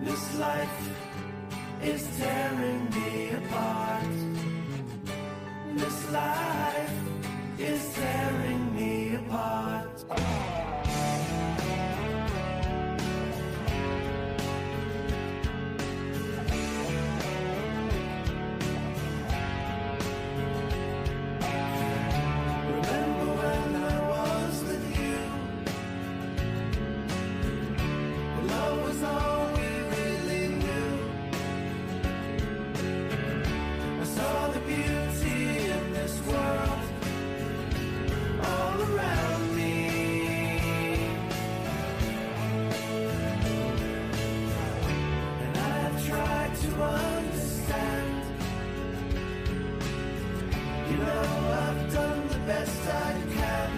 This life is tearing me apart. This life is tearing me apart. Remember when I was with you? Love was all we really knew. I saw the beauty in this world all around me. And I've tried to understand. You know, I've done the best I can.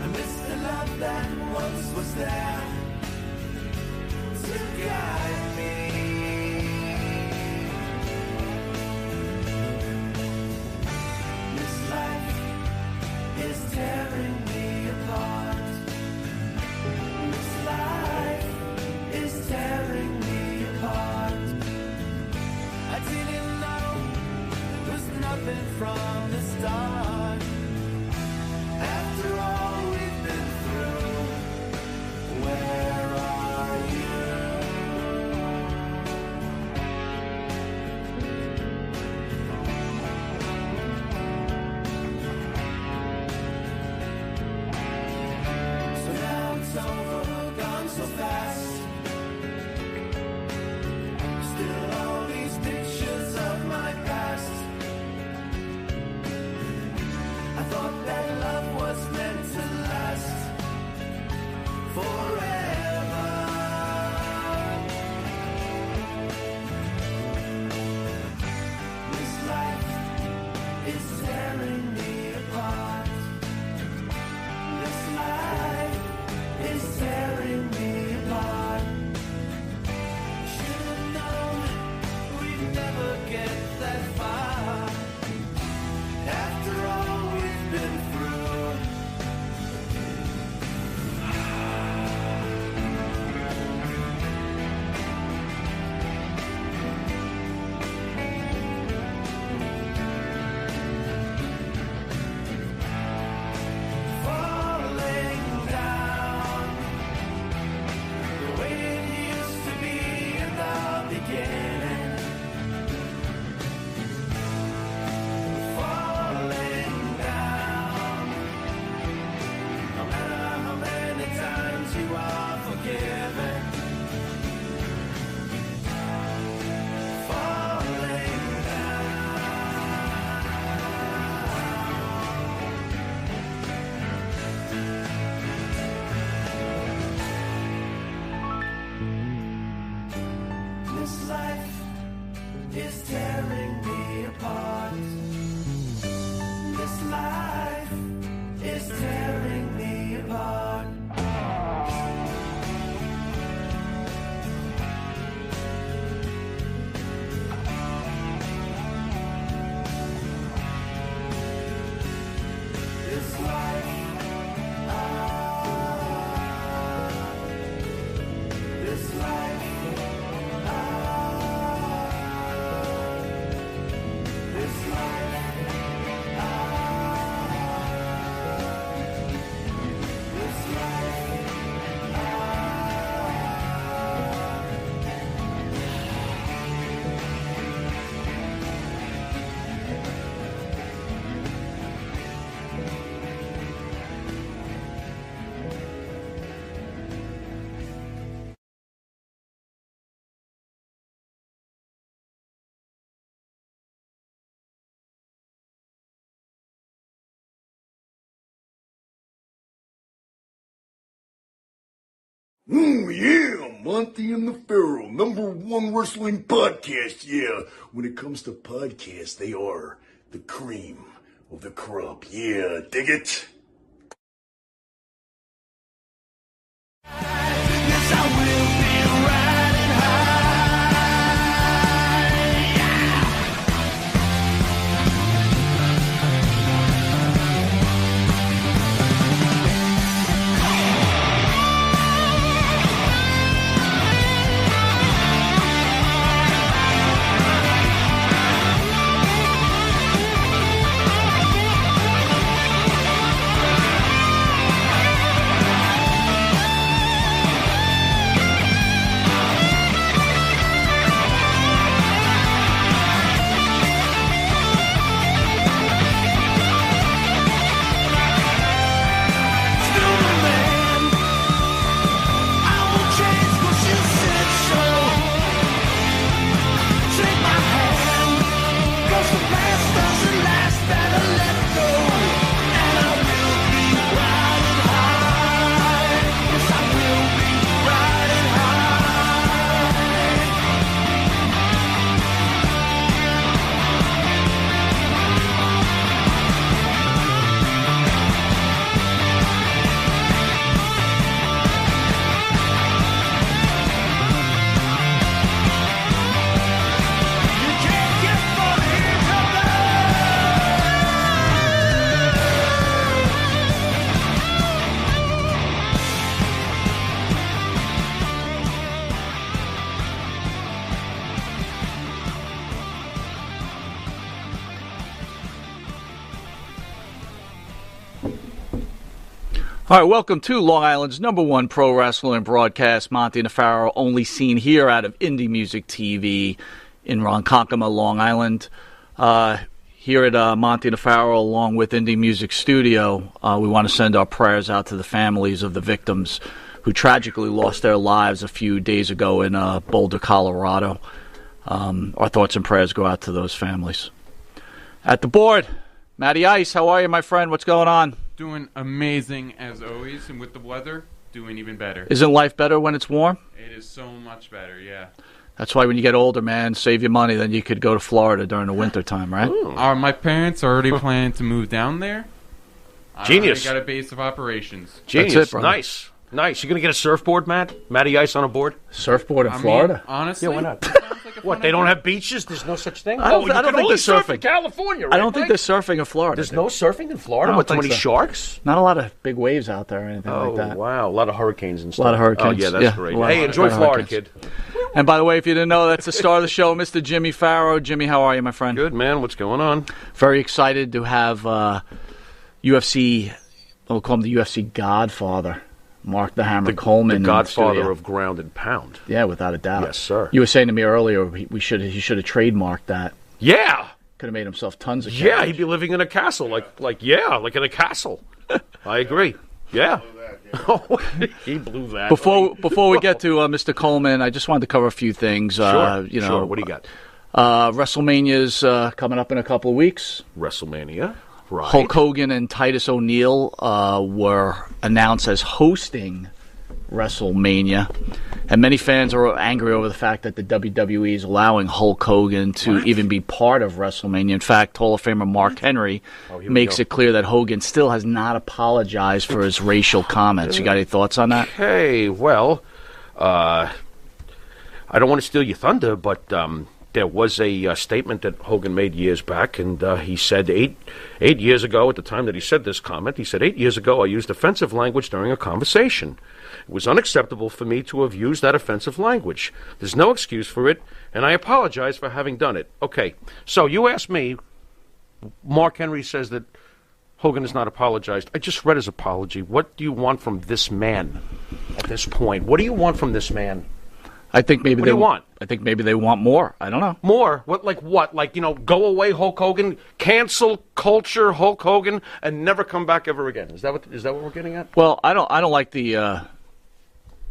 I miss the love that once was there to guide me. This life is tearing me apart. This life is tearing me apart. I didn't know it was nothing from the start. After all we've been through, where are you? So now it's over, gone so fast. Still all these pictures of my past. I thought that love was meant to last forever. This life is tearing me apart. This life is tearing me apart. Should've known we'd never get that far. After all we've been through. Falling down the way it used to be in the beginning. Falling down, no matter how many times you are forgiven. Falling down. This life is tearing me apart. This life is tearing me apart. This life, this life, this life. Oh yeah, Monty and the Pharaoh, #1 wrestling podcast. Yeah, when it comes to podcasts, they are the cream of the crop. Yeah, dig it? Yes, I will be riding high. All right, welcome to Long Island's #1 pro wrestling broadcast. Monty Nefaro, only seen here out of Indie Music TV in Ronkonkoma, Long Island. Here at Monty Nefaro, along with Indie Music Studio, we want to send our prayers out to the families of the victims who tragically lost their lives a few days ago in Boulder, Colorado. Our thoughts and prayers go out to those families. At the board, Matty Ice, how are you, my friend? What's going on? Doing amazing as always, and with the weather, doing even better. Isn't life better when it's warm? It is so much better, yeah. That's why when you get older, man, save your money, then you could go to Florida during the winter time, right? My parents are already planning to move down there. Genius. I got a base of operations. Genius. That's it, brother. Nice. Nice. You going to get a surfboard, Matt? Matty Ice on a board? Surfboard in Florida? Honestly, Yeah, why not? sounds like a What, fun they don't idea. have beaches? There's no such thing? I don't you think can they're only surf in surfing. California, right, I don't think Mike? there's surfing in Florida. There's no surfing in Florida? I don't What, too think many so. sharks? Not a lot of big waves out there or anything Oh, like that. wow. A lot of hurricanes and stuff. lot of hurricanes. Oh, yeah, that's Yeah, great. a lot Hey, of enjoy Florida, hurricanes. kid. And by the way, if you didn't know, that's the star of the show, Mr. Jimmy Farrow. Jimmy, how are you, my friend? Good, man. What's going on? Very excited to have UFC, we'll call him the UFC Godfather, Mark the Hammer Coleman. The godfather in the studio. of ground and pound. Yeah, without a doubt. Yes, sir. You were saying to me earlier he should have trademarked that. Yeah. Could have made himself tons of cash. Yeah, he'd be living in a castle. Like in a castle. I agree. Yeah. He blew that. Before we get to Mr. Coleman, I just wanted to cover a few things. Sure. You know, Sure. What do you got? WrestleMania's coming up in a couple of weeks. WrestleMania. Right. Hulk Hogan and Titus O'Neil were announced as hosting WrestleMania, and many fans are angry over the fact that the WWE is allowing Hulk Hogan to even be part of WrestleMania. In fact, Hall of Famer Mark Henry makes it clear that Hogan still has not apologized for his racial comments. You got any thoughts on that? Hey, well, I don't want to steal your thunder, but there was a statement that Hogan made years back, and he said eight years ago, at the time that he said this comment, he said, 8 years ago I used offensive language during a conversation. It was unacceptable for me to have used that offensive language. There's no excuse for it, and I apologize for having done it. Okay, so you asked me, Mark Henry says that Hogan has not apologized. I just read his apology. What do you want from this man at this point? What do you want from this man? I think maybe What do you want? I think maybe they want more. I don't know. More? What? Like what? Like, go away Hulk Hogan, cancel culture Hulk Hogan, and never come back ever again. Is that what we're getting at? Well, I don't like the.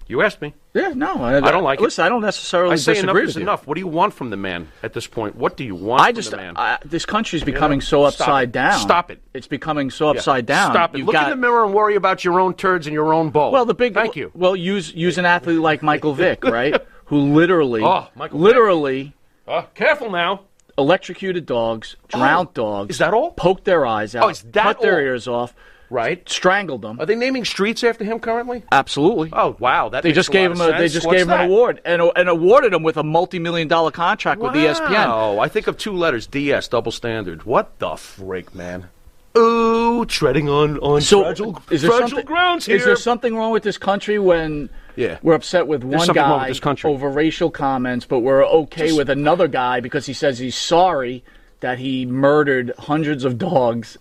You asked me. Yeah, no, I don't like it. Listen, I don't necessarily I say enough disagree is with you. enough. What do you want from the man at this point? What do you want from the man? This country's becoming so upside down. Stop it. It's becoming so Yeah. upside down. Stop it. You've Look got, in the mirror and worry about your own turds in your own bowl. Well, Thank you. Well, use an athlete like Michael Vick, right? Who literally, Michael careful now. electrocuted dogs, drowned dogs. Is that all? Poked their eyes out. Oh, is that cut their all? ears off. Right. Strangled them. Are they naming streets after him currently? Absolutely. Oh, wow. They just gave him an award and awarded him with a multi-million-dollar contract with ESPN. Oh, I think of two letters, DS, double standard. What the frick, man? Ooh, treading on fragile grounds here. Is there something wrong with this country when we're upset with one something wrong with guy this country. over racial comments, but we're okay with another guy because he says he's sorry that he murdered hundreds of dogs,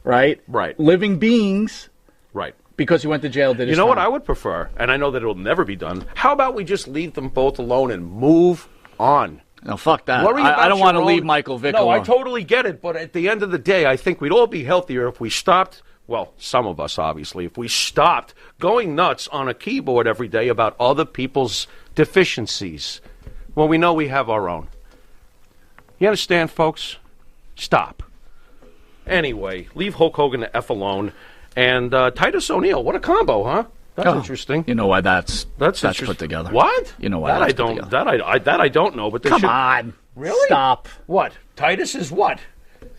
right? Right. Living beings. Right. Because he went to jail, did his You know what time. I would prefer, and I know that it'll never be done. How about we just leave them both alone and move on? No, fuck that. Worry I about don't want to your leave own- Michael Vick No, alone. I totally get it, but at the end of the day, I think we'd all be healthier if we stopped, well, some of us, obviously, if we stopped going nuts on a keyboard every day about other people's deficiencies. Well, we know we have our own. You understand, folks? Stop. Anyway, leave Hulk Hogan the F alone. And Titus O'Neil, what a combo, huh? That's interesting. You know why that's interesting. put together. What? You know why that that's I put don't. together. That I don't know. But they Come should, on. Really? Stop. What? Titus is what?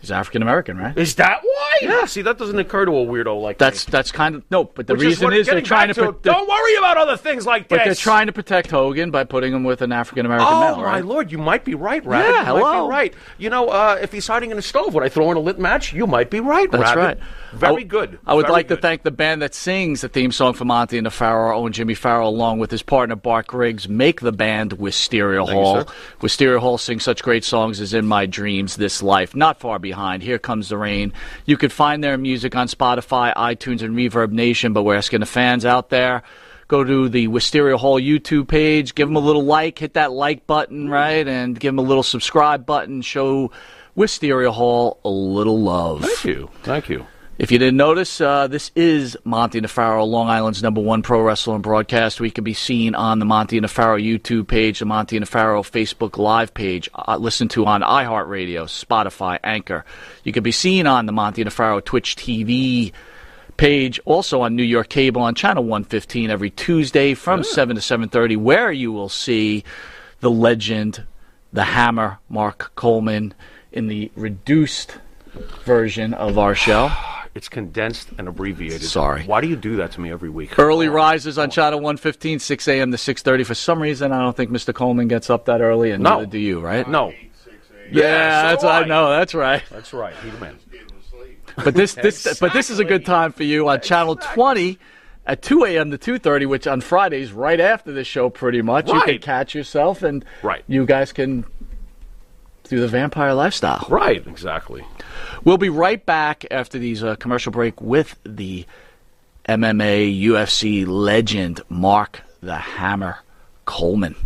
He's African American, right? Is that why? Yeah. See, that doesn't occur to a weirdo like me. That's kind of no, but the Which reason what is they're getting trying back to. Don't worry about other things like this. But they're trying to protect Hogan by putting him with an African American Oh male, my right? lord, you might be right, Rabbit. Yeah, you might hello. be right. You know, if he's hiding in a stove, would I throw in a lit match? You might be right, That's Rabbit. right. Very good. I would Very like to good. thank the band that sings the theme song for Monty and the Farrow, our own Jimmy Farrow, along with his partner Bart Griggs, make the band Wisteria Thank you, Hall. sir. Wisteria Hall sings such great songs as In My Dreams, This Life, Not Far Behind. behind. Here Comes the Rain. You could find their music on Spotify, iTunes, and Reverb Nation, but we're asking the fans out there, go to the Wisteria Hall YouTube page, give them a little like, hit that like button, right, and give them a little subscribe button, show Wisteria Hall a little love. Thank you. Thank you. If you didn't notice, this is Monty Nefaro, Long Island's #1 pro wrestling broadcast. We can be seen on the Monty Nefaro YouTube page, the Monty Nefaro Facebook Live page, listened to on iHeartRadio, Spotify, Anchor. You can be seen on the Monty Nefaro Twitch TV page, also on New York Cable on Channel 115 every Tuesday from 7 to 7:30, where you will see the legend, the Hammer, Mark Coleman, in the reduced version of our show. It's condensed and abbreviated. Sorry. Why do you do that to me every week? Early rises on Channel 115, 6 a.m. to 6:30. For some reason, I don't think Mr. Coleman gets up that early, and neither do you, right? No. Yeah, so that's do I know. That's right. That's right. He's the man. But this is a good time for you on Channel 20 at 2 a.m. to 2:30, which on Fridays, right after the show, pretty much, you can catch yourself, and you guys can do the vampire lifestyle. Right, exactly. We'll be right back after these commercial break with the MMA UFC legend Mark the Hammer Coleman.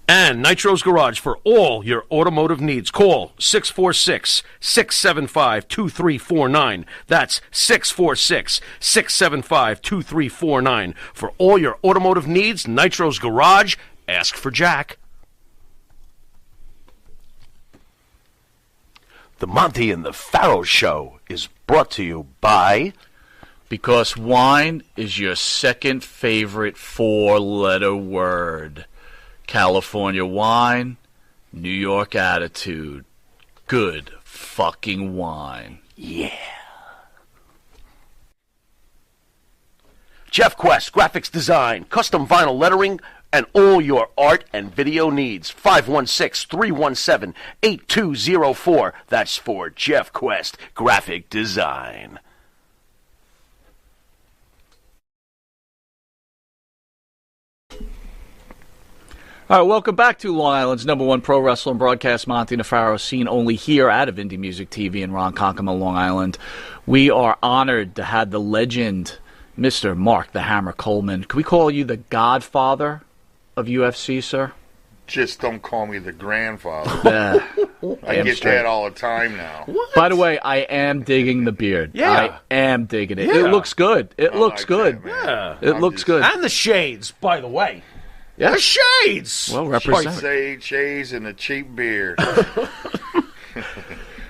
And Nitro's Garage for all your automotive needs. Call 646-675-2349. That's 646-675-2349. For all your automotive needs, Nitro's Garage. Ask for Jack. The Monty and the Pharaoh Show is brought to you by... Because wine is your second favorite four-letter word. California wine, New York attitude. Good fucking wine. Yeah. Jeff Quest, graphics design, custom vinyl lettering, and all your art and video needs. 516-317-8204. That's for Jeff Quest, graphic design. All right, welcome back to Long Island's #1 pro wrestling broadcast, Monty Nefaro, seen only here out of Indie Music TV in Ronkonkoma, Long Island. We are honored to have the legend, Mr. Mark the Hammer Coleman. Can we call you the godfather of UFC, sir? Just don't call me the grandfather. I get that all the time now. What? By the way, I am digging the beard. Yeah. I am digging it. Yeah. It looks good. It looks like good. that, Yeah. It looks good. And the shades, by the way. Yeah. The shades. Well represented. Shades and a cheap beard.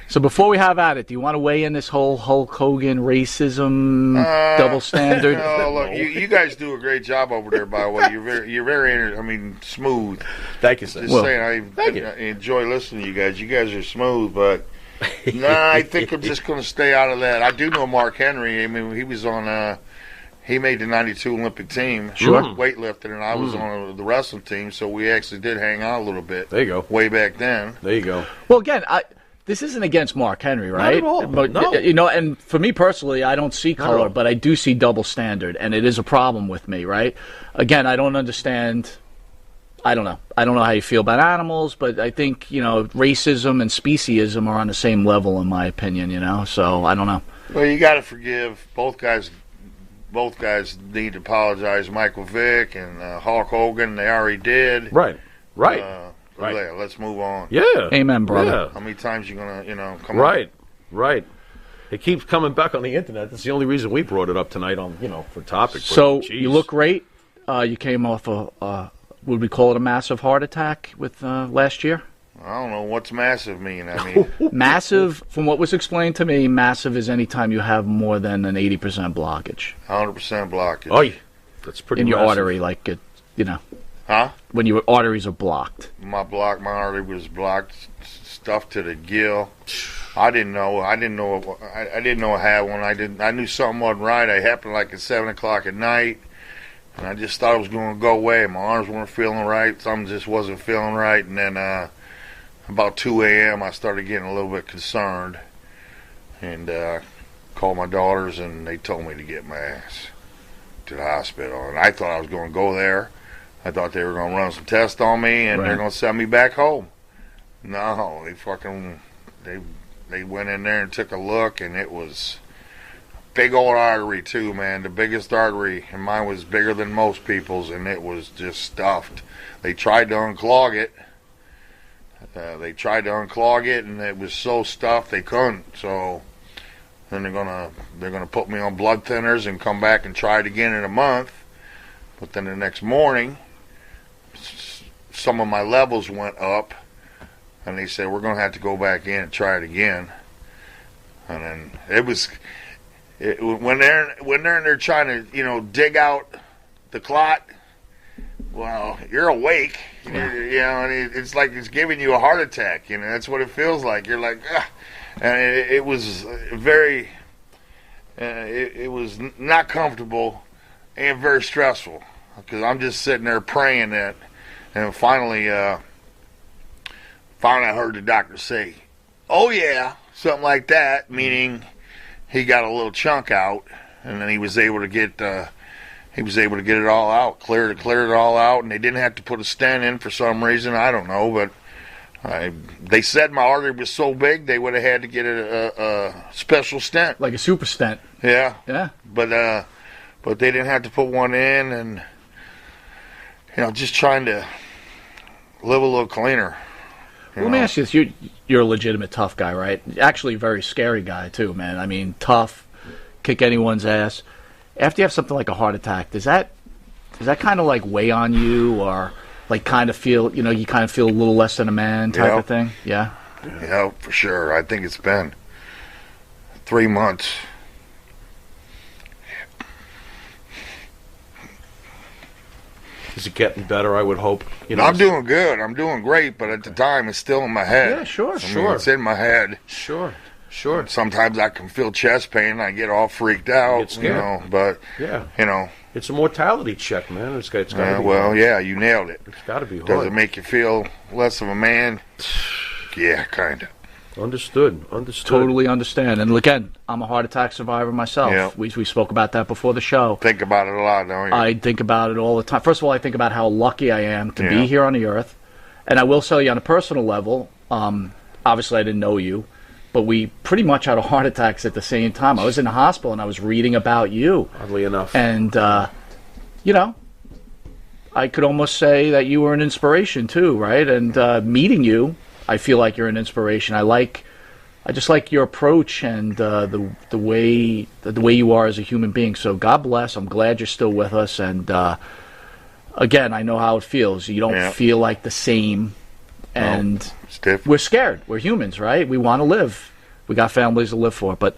So before we have at it, do you want to weigh in this whole Hulk Hogan racism double standard? No, look, you guys do a great job over there. By the way, you're very smooth. Thank you, sir. Just saying, I enjoy listening to you guys. You guys are smooth, but I think I'm just going to stay out of that. I do know Mark Henry. I mean, he was on. He made the '92 Olympic team, weightlifting, and I was on the wrestling team. So we actually did hang out a little bit. There you go. Way back then. There you go. Well, again, this isn't against Mark Henry, right? Not at all. But, no. You know, and for me personally, I don't see color, but I do see double standard, and it is a problem with me, right? Again, I don't understand. I don't know. I don't know how you feel about animals, but I think, you know, racism and speciesism are on the same level, in my opinion, you know? So, I don't know. Well, you got to forgive both guys. Both guys need to apologize. Michael Vick and Hulk Hogan, they already did. Right. Yeah, let's move on. Yeah. Amen, brother. Yeah. How many times you gonna, come on? Right. It keeps coming back on the internet. That's the only reason we brought it up tonight on, for topic. So you look great. You came off would we call it a massive heart attack with last year? I don't know what's massive mean. I mean, massive, from what was explained to me, massive is any time you have more than an 80% blockage. 100% blockage. Oh, that's pretty. In your massive. artery, like it, Huh? When your arteries are blocked. My artery was blocked, stuffed to the gill. I didn't know I had one. I knew something wasn't right. It happened like at 7:00 at night, and I just thought it was going to go away. My arms weren't feeling right. Something just wasn't feeling right, and then about 2 a.m. I started getting a little bit concerned, and called my daughters, and they told me to get my ass to the hospital. And I thought I was going to go there. I thought they were going to run some tests on me, and they're going to send me back home. No, they went in there and took a look, and it was big old artery too, man. The biggest artery, and mine was bigger than most people's, and it was just stuffed. They tried to unclog it. And it was so stuffed they couldn't. So then they're gonna put me on blood thinners and come back and try it again in a month. But then the next morning, some of my levels went up, and they said we're gonna have to go back in and try it again. And then when they're in there trying to dig out the clot. Well, you're awake, and it's like it's giving you a heart attack. That's what it feels like. You're like, ah. And it was very, it was not comfortable and very stressful because I'm just sitting there praying that, and finally I heard the doctor say, "Oh yeah," something like that, meaning he got a little chunk out, and then he was able to get. He was able to get it all out, clear it all out, and they didn't have to put a stent in for some reason. I don't know, but they said my artery was so big they would have had to get a special stent, like a super stent. Yeah, yeah. But they didn't have to put one in, and just trying to live a little cleaner. Let me ask you this: you're a legitimate tough guy, right? Actually, a very scary guy too, man. I mean, tough, kick anyone's ass. After you have something like a heart attack, does that kind of like weigh on you, or like kind of feel, you kind of feel a little less than a man type of thing? Yeah. Yeah, for sure. I think it's been 3 months. Is it getting better? I would hope. I'm doing good. I'm doing great, but at the time, it's still in my head. Yeah, sure. I mean, it's in my head. Sure. Sometimes I can feel chest pain and I get all freaked out, but it's a mortality check, man. It's got to be. Well, yeah, you nailed it. It's got to be hard. Does it make you feel less of a man? Yeah, kind of. Understood. Totally understand. And again, I'm a heart attack survivor myself. Yeah. We spoke about that before the show. Think about it a lot, don't you? I think about it all the time. First of all, I think about how lucky I am to be here on the earth. And I will tell you on a personal level, obviously I didn't know you, but we pretty much had heart attacks at the same time. I was in the hospital and I was reading about you. Oddly enough. And, I could almost say that you were an inspiration too, right? And meeting you, I feel like you're an inspiration. I just like your approach and the way you are as a human being. So God bless. I'm glad you're still with us. And again, I know how it feels. You don't feel like the same. And we're scared. We're humans, right? We want to live. We got families to live for. But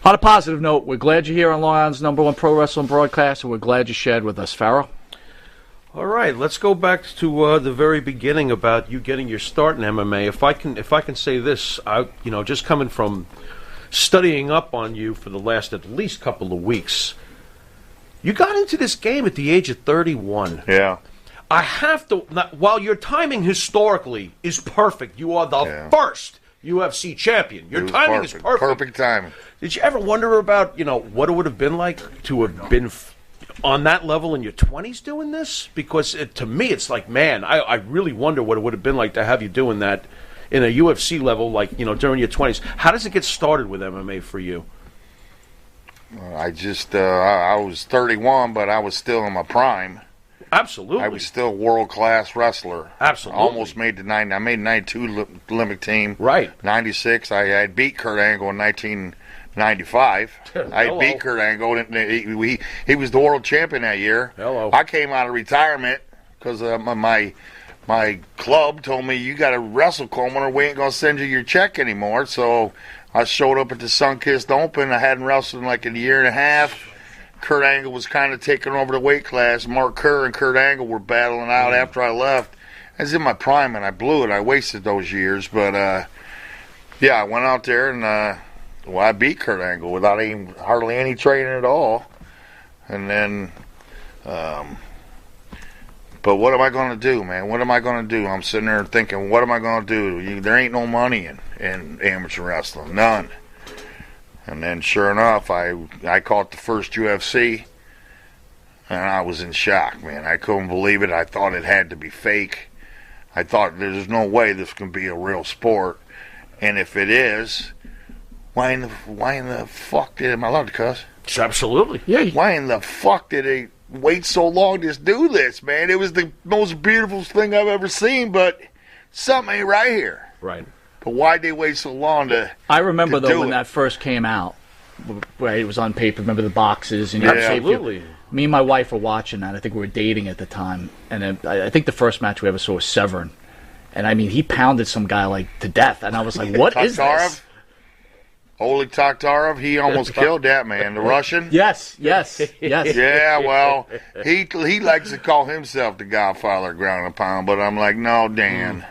on a positive note, we're glad you're here on Long Island's #1 pro wrestling broadcast, and we're glad you shared with us, Farrell. All right, let's go back to the very beginning about you getting your start in MMA. If I can say this, just coming from studying up on you for the last at least couple of weeks, you got into this game at the age of 31. Yeah. I have to. While your timing historically is perfect, you are the first UFC champion. Your timing is perfect. Perfect timing. Did you ever wonder about what it would have been like to have been on that level in your 20s doing this? Because to me, it's like, man, I really wonder what it would have been like to have you doing that in a UFC level, like during your 20s. How does it get started with MMA for you? I was 31, but I was still in my prime. Absolutely. I was still a world-class wrestler. Absolutely. Almost made the 90. I made 92 Olympic team. Right. 96. I had beat Kurt Angle in 1995. I beat Kurt Angle. He was the world champion that year. Hello. I came out of retirement because my club told me, you got to wrestle, Coleman, or we ain't going to send you your check anymore. So I showed up at the Sunkist Open. I hadn't wrestled in like a year and a half. Kurt Angle was kind of taking over the weight class. Mark Kerr and Kurt Angle were battling out after I left. I was in my prime, and I blew it. I wasted those years. But, I went out there, and I beat Kurt Angle without hardly any training at all. And then, but what am I going to do, man? What am I going to do? I'm sitting there thinking, what am I going to do? There ain't no money in amateur wrestling, none. And then, sure enough, I caught the first UFC, and I was in shock, man. I couldn't believe it. I thought it had to be fake. I thought there's no way this can be a real sport, and if it is, why in the fuck am I allowed to cuss? Absolutely. Yeah. Why in the fuck did they wait so long to do this, man? It was the most beautiful thing I've ever seen, but something ain't right here. Right. But why'd they wait so long to? I remember to though do when it? that first came out, where it was on paper. Remember the boxes and Yeah. Absolutely. Me and my wife were watching that. I think we were dating at the time, and I think the first match we ever saw was Severn, and I mean he pounded some guy like to death, and I was like, "What is this?" Oleg Taktarov, he almost killed that man. The Russian. Yes. Yeah, well, he likes to call himself the Godfather of ground and pound, but I'm like, no, Dan,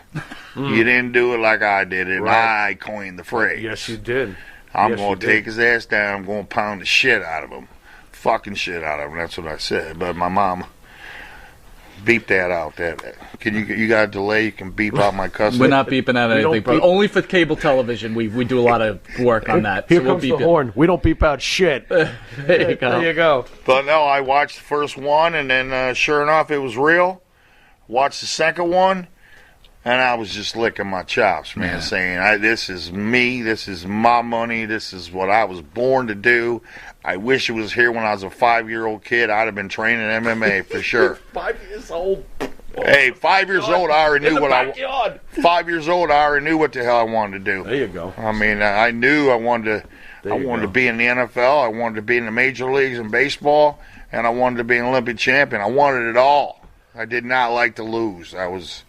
you didn't do it like I did it. Right. I coined the phrase. Yes, you did. I'm Yes, going you to did. take his ass down. I'm going to pound the shit out of him. Fucking shit out of him. That's what I said. But my mom beep that out. Can you got a delay? You can beep out my cuss. We're not beeping out don't anything, but beep. only for cable television. We do a lot of work on that. Here so we'll comes the beep it. horn. We don't beep out shit. There you go. There you go. But no, I watched the first one, and then sure enough, it was real. Watched the second one, and I was just licking my chops, man, saying, this is me, this is my money, this is what I was born to do. I wish it was here when I was a 5-year-old kid. I'd have been training MMA for sure. 5 years old. Hey, 5 years old, I already knew what backyard. 5 years old, I already knew what the hell I wanted to do. There you go. I mean, I knew I wanted to be in the NFL. I wanted to be in the major leagues in baseball, and I wanted to be an Olympic champion. I wanted it all. I did not like to lose. I was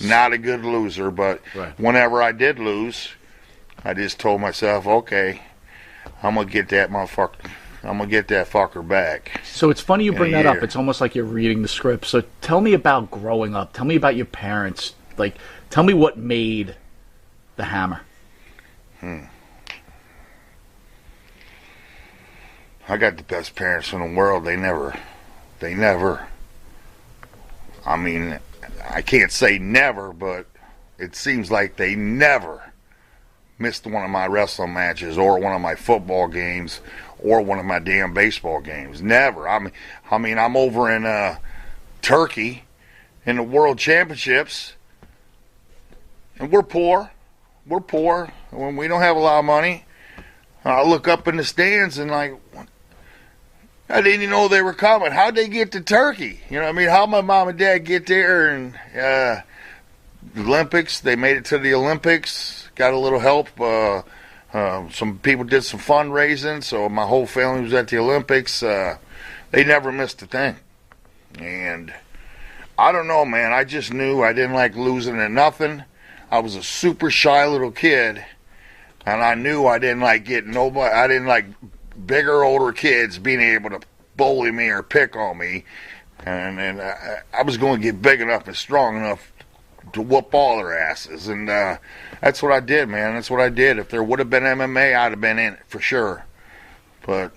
not a good loser, but whenever I did lose, I just told myself, okay, I'm gonna get that motherfucker. I'm gonna get that fucker back. So it's funny you bring that up. year. It's almost like you're reading the script. So tell me about growing up. Tell me about your parents. Like, tell me what made the Hammer. I got the best parents in the world. They never. I mean, I can't say never, but it seems like they never missed one of my wrestling matches or one of my football games or one of my damn baseball games. Never. I mean, I'm over in Turkey in the World Championships, and we're poor. We're poor. When we don't have a lot of money, I look up in the stands and like, I didn't even know they were coming. How'd they get to Turkey? You know what I mean? How'd my mom and dad get there? And the Olympics, they made it to the Olympics. Got a little help. Some people did some fundraising, so my whole family was at the Olympics. They never missed a thing. And I don't know, man. I just knew I didn't like losing at nothing. I was a super shy little kid, and I knew I didn't like getting nobody. I didn't like bigger, older kids being able to bully me or pick on me, and I was going to get big enough and strong enough to whoop all their asses, and that's what I did, man. That's what I did. If there would have been MMA, I'd have been in it for sure. But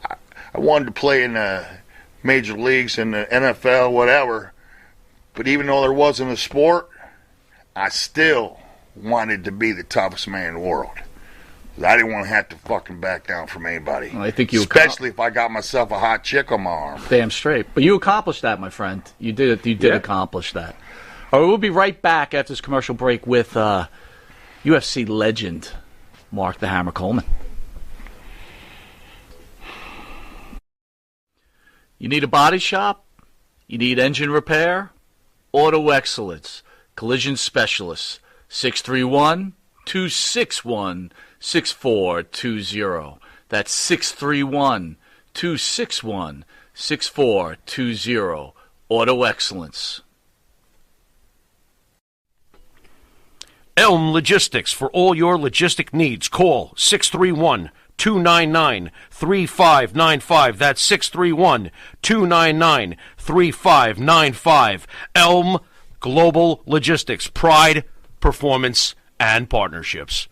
I wanted to play in the major leagues, in the NFL, whatever. But even though there wasn't a sport, I still wanted to be the toughest man in the world. I didn't want to have to fucking back down from anybody. Well, I think you especially if I got myself a hot chick on my arm. Damn straight. But you accomplished that, my friend. You did it. You did accomplish that. All right, we'll be right back after this commercial break with UFC legend Mark the Hammer Coleman. You need a body shop? You need engine repair? Auto Excellence. Collision Specialists. 631-261-6420. That's 631-261-6420. Auto Excellence. Elm Logistics for all your logistic needs. Call 631-299-3595. That's 631-299-3595. Elm Global Logistics. Pride, performance, and partnerships.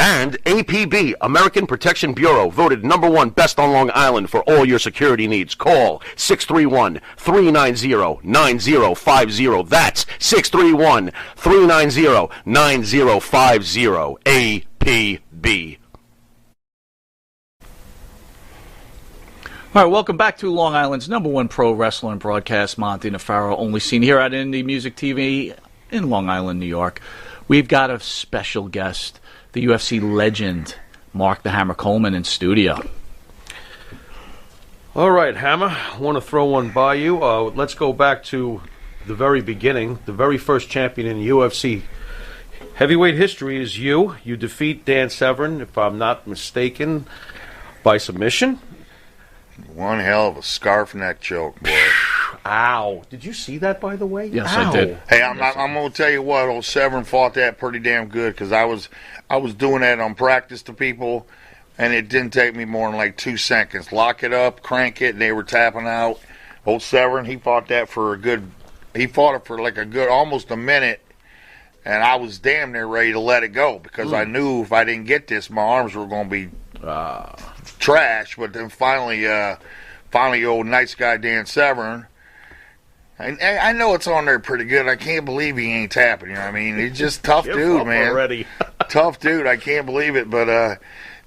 And APB, American Protection Bureau, voted #1 best on Long Island for all your security needs. Call 631-390-9050. That's 631-390-9050. APB. All right, welcome back to Long Island's #1 pro wrestling broadcast, Monty Nefaro, only seen here at Indie Music TV in Long Island, New York. We've got a special guest, the UFC legend, Mark the Hammer Coleman, in studio. All right, Hammer, I want to throw one by you. Let's go back to the very beginning. The very first champion in UFC heavyweight history is you. You defeat Dan Severn, if I'm not mistaken, by submission. One hell of a scarf neck choke, boy. Ow. Did you see that, by the way? Yes, Ow. I did. Hey, I'm going to tell you what, old Severn fought that pretty damn good because I was doing that on practice to people, and it didn't take me more than like 2 seconds. Lock it up, crank it, and they were tapping out. Old Severn, he fought that for he fought it for like a good, almost a minute, and I was damn near ready to let it go because I knew if I didn't get this, my arms were going to be trash. But then finally, old nice guy Dan Severn, I know it's on there pretty good. I can't believe he ain't tapping. You know what I mean? He's just tough dude, man. Already. Tough dude. I can't believe it. But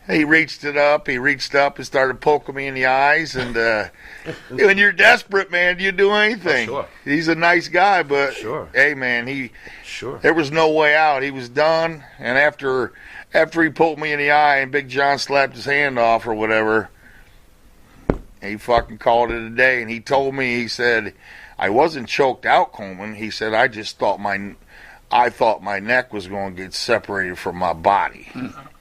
he reached up and started poking me in the eyes. And when you're desperate, man, you do anything. Sure. He's a nice guy, but hey, man, there was no way out. He was done. And after he poked me in the eye and Big John slapped his hand off or whatever, he fucking called it a day. And he told me, he said, I wasn't choked out, Coleman. He said, I just thought I thought my neck was going to get separated from my body.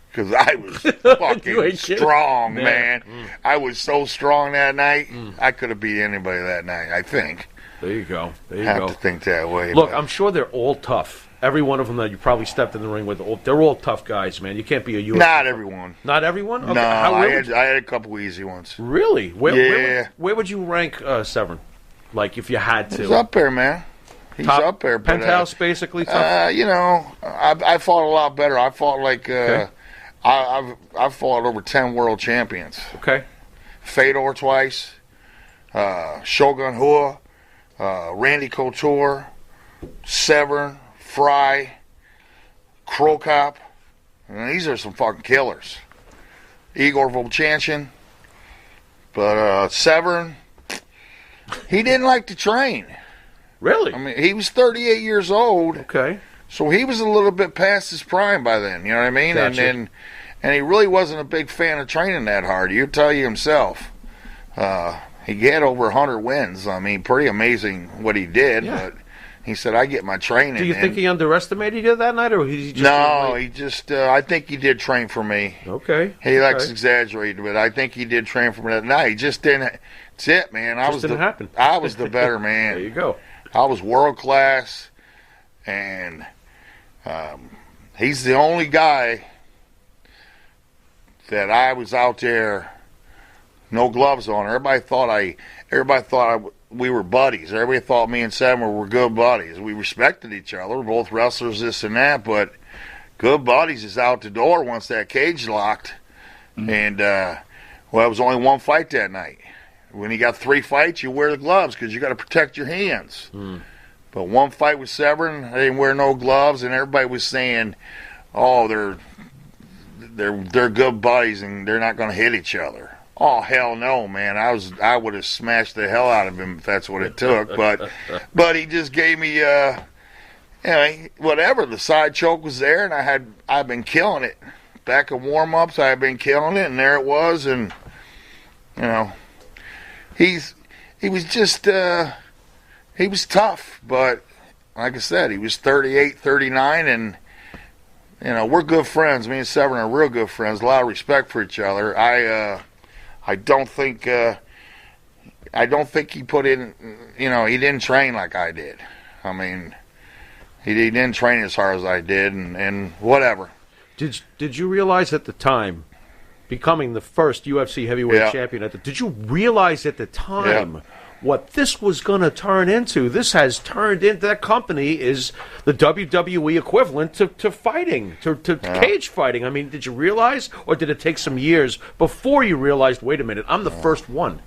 Because I was fucking strong, man. I was so strong that night. I could have beat anybody that night, I think. There you go. I have to think that way. Look, I'm sure they're all tough. Every one of them that you probably stepped in the ring with, they're all tough guys, man. You can't be a UFC. Not everyone. Not everyone? Okay. No, I had a couple easy ones. Really? Yeah. Where would you rank Severn? Like, if you had to. He's up there, man. He's Top up there. But, penthouse, basically, tough? I fought a lot better. I fought like, I've fought over 10 world champions. Okay. Fedor twice, Shogun Rua, Randy Couture, Severn, Fry, Krokop. These are some fucking killers. Igor Volchanchin. But Severn, he didn't like to train. Really? I mean, he was 38 years old. Okay. So he was a little bit past his prime by then, you know what I mean? Gotcha. And he really wasn't a big fan of training that hard. He'll tell you himself. He had over 100 wins. I mean, pretty amazing what he did. Yeah. But he said, I get my training. Do you think he underestimated you that night, or he just... No, he just... I think he did train for me. Okay. He likes to exaggerate, but I think he did train for me that night. He just didn't... That's it, man. I was the better man. There you go. I was world class, and he's the only guy that I was out there, no gloves on. Everybody thought we were buddies. Everybody thought me and Sam were good buddies. We respected each other. We're both wrestlers, this and that, but good buddies is out the door once that cage locked. And it was only one fight that night. When you got 3 fights, you wear the gloves because you got to protect your hands. But one fight with Severn, I didn't wear no gloves, and everybody was saying, "Oh, they're good buddies, and they're not going to hit each other." Oh, hell no, man! I would have smashed the hell out of him if that's what it took. But he just gave me, whatever. The side choke was there, and I've been killing it. Back in warm-ups, I've been killing it, and there it was, and he was just he was tough, but like I said, he was 38, 39, and we're good friends. Me and Severn are real good friends. A lot of respect for each other. I don't think he put in. He didn't train like I did. I mean, he didn't train as hard as I did, and whatever. Did you realize at the time, becoming the first UFC heavyweight champion, did you realize at the time what this was going to turn into? This has turned into, that company is the WWE equivalent to fighting, to cage fighting. I mean, did you realize, or did it take some years before you realized, wait a minute, I'm the first one?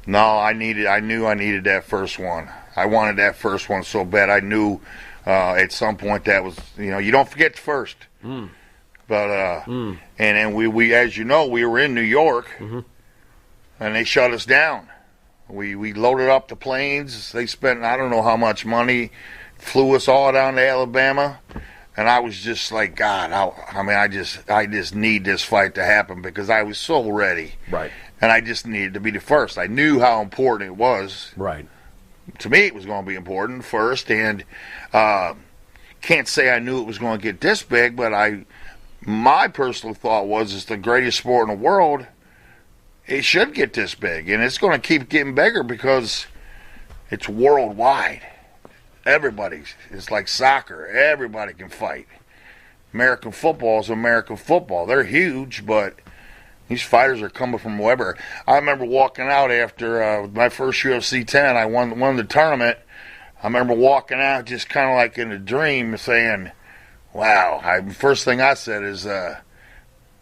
No, I knew I needed that first one. I wanted that first one so bad. I knew at some point that was, you don't forget the first. But and then we as you know, we were in New York, and they shut us down. We loaded up the planes. They spent I don't know how much money, flew us all down to Alabama, and I was just like, God, I just need this fight to happen because I was so ready. Right. And I just needed to be the first. I knew how important it was. Right. To me, it was going to be important first, and can't say I knew it was going to get this big, but my personal thought was it's the greatest sport in the world. It should get this big, and it's going to keep getting bigger because it's worldwide. It's like soccer. Everybody can fight. American football is American football. They're huge, but these fighters are coming from wherever. I remember walking out after my first UFC 10. I won the tournament. I remember walking out just kind of like in a dream saying, wow. First thing I said is, them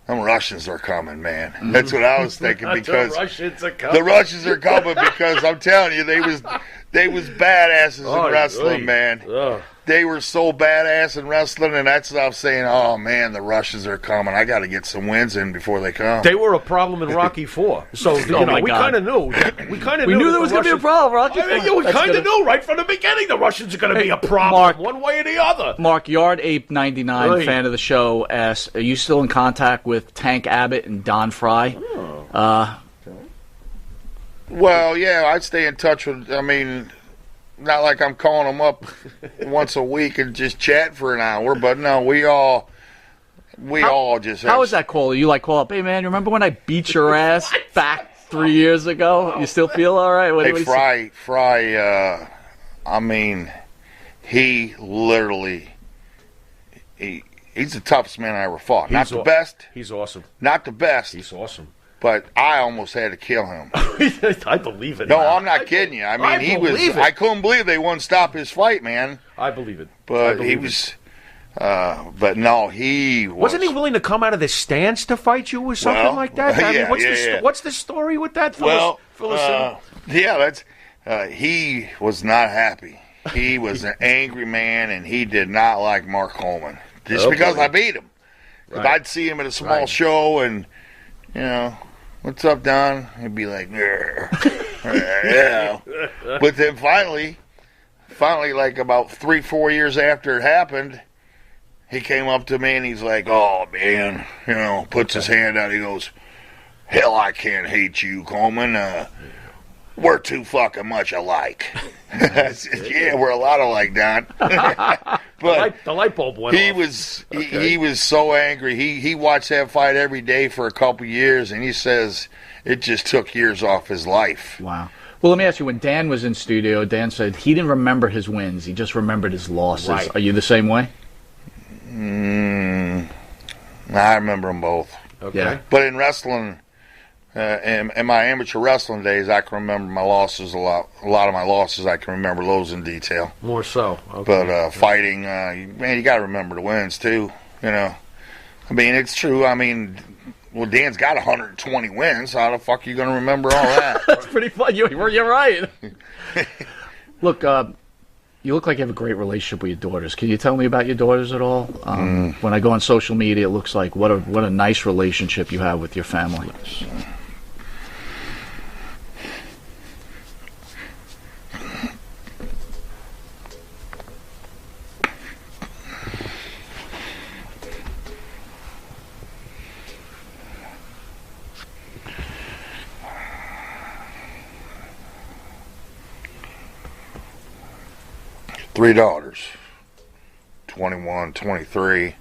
Russians are coming, man. That's what I was thinking because the Russians are coming because I'm telling you, they was badasses in wrestling, man. They were so badass in wrestling, and that's what I was saying. Oh man, the Russians are coming. I got to get some wins in before they come. They were a problem in Rocky IV, so we kind of knew. We knew there was going to be a problem, Rocky. We kind of knew right from the beginning the Russians are going to be a problem, Mark, one way or the other. Mark Yard Ape 99, fan of the show, asks, "Are you still in contact with Tank Abbott and Don Fry?" Well, yeah, I'd stay in touch with. I mean, not like I'm calling them up once a week and just chat for an hour, but no, we all just. How was that call? You call up? Hey man, remember when I beat your ass back 3 years ago? You still feel all right? Hey, Fry. I mean, he literally. He's the toughest man I ever fought. Not the best. He's awesome. Not the best. He's awesome. But I almost had to kill him. I believe it. No, I'm not kidding you. I mean, he was. I couldn't believe they wouldn't stop his fight, man. I believe it. But he was. But no, he was. Wasn't he willing to come out of the stands to fight you or something like that? I mean, what's the story with that? Well, that's. He was not happy. He was an angry man, and he did not like Mark Coleman just because I beat him. Right. I'd see him at a small show, and what's up, Don? He'd be like, yeah. But then finally, like about 3-4 years after it happened, he came up to me and he's like, oh, man, puts his hand out. He goes, hell, I can't hate you, Coleman. We're too fucking much alike. I said, yeah, we're a lot alike, Don. But the light bulb went off. He was so angry. He watched that fight every day for a couple years, and he says it just took years off his life. Wow. Well, let me ask you, when Dan was in studio, Dan said he didn't remember his wins. He just remembered his losses. Right. Are you the same way? I remember them both. Okay. Yeah. But in wrestling, in my amateur wrestling days, I can remember my losses a lot. A lot of my losses, I can remember those in detail. More so. Okay. But fighting, man, you got to remember the wins too. I mean, it's true. I mean, well, Dan's got 120 wins. How the fuck are you going to remember all that? That's pretty fun. You're right. Look, you look like you have a great relationship with your daughters. Can you tell me about your daughters at all? When I go on social media, it looks like what a nice relationship you have with your family. Three daughters, 21, 23,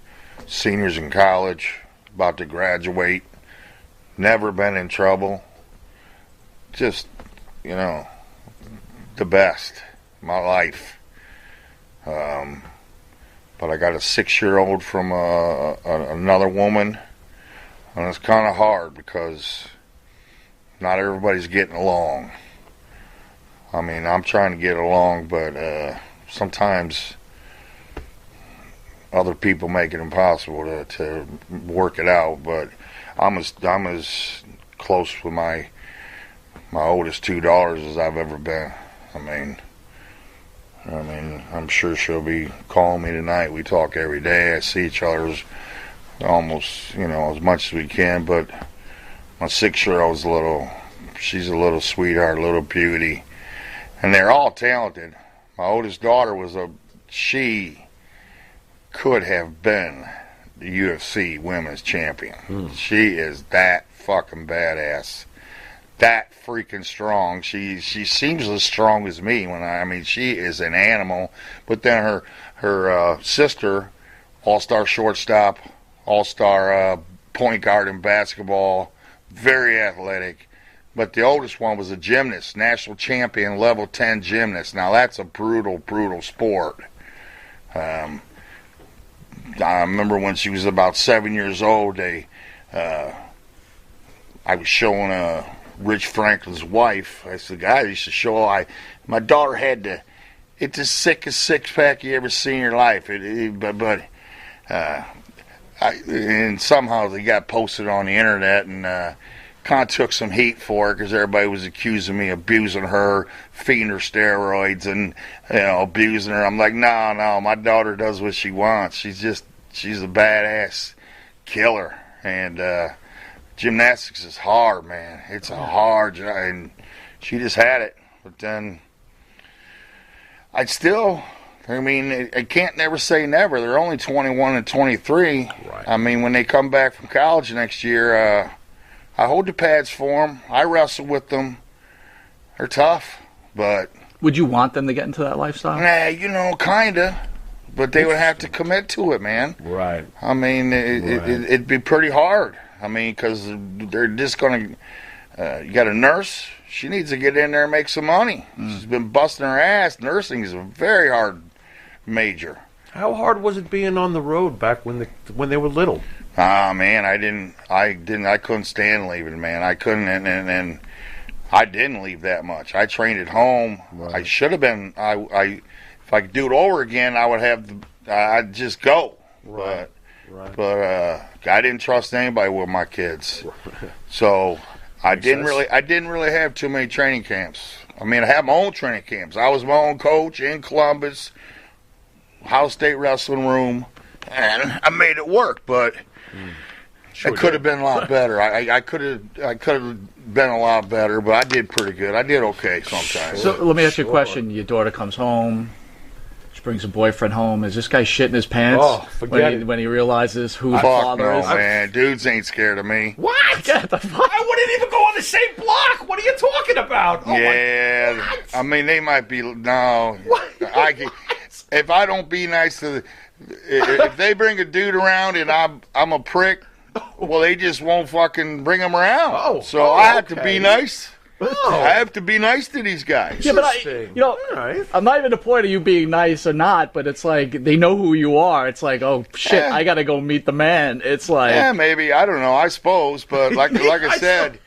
seniors in college, about to graduate, never been in trouble, just, the best, my life. But I got a 6-year-old from another woman, and it's kind of hard because not everybody's getting along. I mean, I'm trying to get along, but sometimes other people make it impossible to work it out. But I'm as close with my oldest 2 daughters as I've ever been. I mean, I'm sure she'll be calling me tonight. We talk every day. I see each other almost, as much as we can. But my 6-year-old's a little, she's a little sweetheart, a little beauty, and they're all talented. My oldest daughter she could have been the UFC women's champion. She is that fucking badass, that freaking strong. She seems as strong as me she is an animal. But then her sister, all-star shortstop, all-star point guard in basketball, very athletic. But the oldest one was a gymnast, national champion, level 10 gymnast. Now that's a brutal, brutal sport. I remember when she was about 7 years old, I was showing Rich Franklin's wife. I said, "Guys, used to show my daughter had it's the sickest six-pack you ever seen in your life." And somehow they got posted on the internet, and kind of took some heat for it because everybody was accusing me of abusing her, feeding her steroids, and abusing her. I'm like, no, my daughter does what she wants. She's a badass killer, and gymnastics is hard, man. It's a hard job, and she just had it. But then I can't never say never. They're only 21 and 23. Right. When they come back from college next year, I hold the pads for them. I wrestle with them. They're tough, but... Would you want them to get into that lifestyle? Nah, kind of. But they would have to commit to it, man. Right. It'd be pretty hard. Because they're just going to... you got a nurse. She needs to get in there and make some money. She's been busting her ass. Nursing is a very hard major. How hard was it being on the road back when they were little? Man, I couldn't stand leaving, man. I couldn't, and I didn't leave that much. I trained at home. Right. I should have been. If I could do it over again, I'd just go. Right. But I didn't trust anybody with my kids, so I didn't really have too many training camps. I had my own training camps. I was my own coach in Columbus, House State Wrestling Room, and I made it work, but. It could have been a lot better. I could have been a lot better, but I did pretty good. I did okay sometimes. So let me ask you a question. Your daughter comes home. She brings a boyfriend home. Is this guy shitting his pants when he realizes who the father is? Man. Dudes ain't scared of me. What? Get the fuck? I wouldn't even go on the same block. What are you talking about? Oh yeah. They might be... No. If I don't be nice to... If they bring a dude around and I'm a prick, well, they just won't fucking bring him around. I have to be nice. I have to be nice to these guys. Yeah, but I'm not even the point of you being nice or not, but it's like they know who you are. It's like, oh shit, I got to go meet the man. It's like, maybe, I don't know. I suppose, but like I said,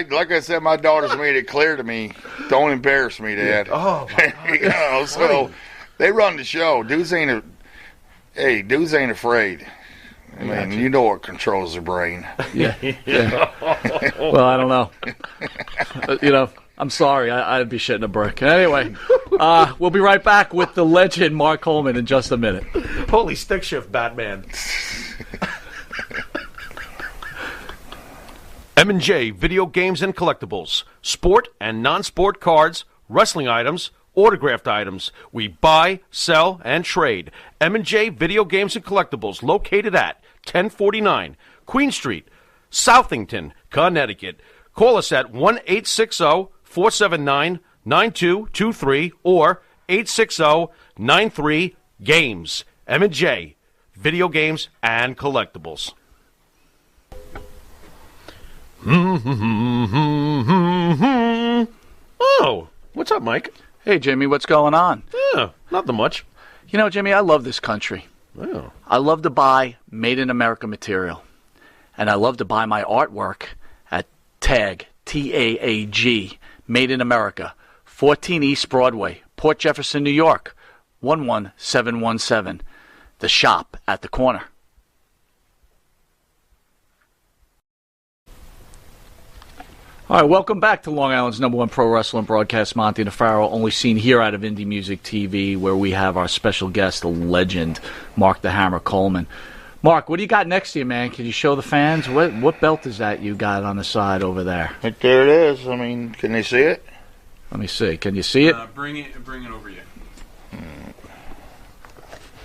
like I said, my daughter's made it clear to me. Don't embarrass me, Dad. Oh, my God. So they run the show. Dudes ain't afraid. You know what controls the brain. Yeah. Well, I don't know. I'm sorry. I'd be shitting a brick. Anyway, we'll be right back with the legend Mark Coleman in just a minute. Holy stick shift, Batman. M&J Video Games and Collectibles. Sport and non-sport cards, wrestling items, autographed items. We buy, sell, and trade. M&J Video Games and Collectibles, located at 1049 Queen Street, Southington, Connecticut. Call us at 1-860-479-9223 or 860-93-GAMES. M&J Video Games and Collectibles. Oh, what's up, Mike? Hey, Jimmy, what's going on? Yeah, nothing much. Jimmy, I love this country. Oh. I love to buy Made in America material. And I love to buy my artwork at TAG, T-A-A-G, Made in America, 14 East Broadway, Port Jefferson, New York, 11717. The shop at the corner. All right, welcome back to Long Island's #1 pro wrestling broadcast, Monty Nefaro, only seen here out of Indie Music TV, where we have our special guest, the legend, Mark the Hammer Coleman. Mark, what do you got next to you, man? Can you show the fans? What belt is that you got on the side over there? Right there it is. I mean, can they see it? Let me see. Can you see it? Bring it over you.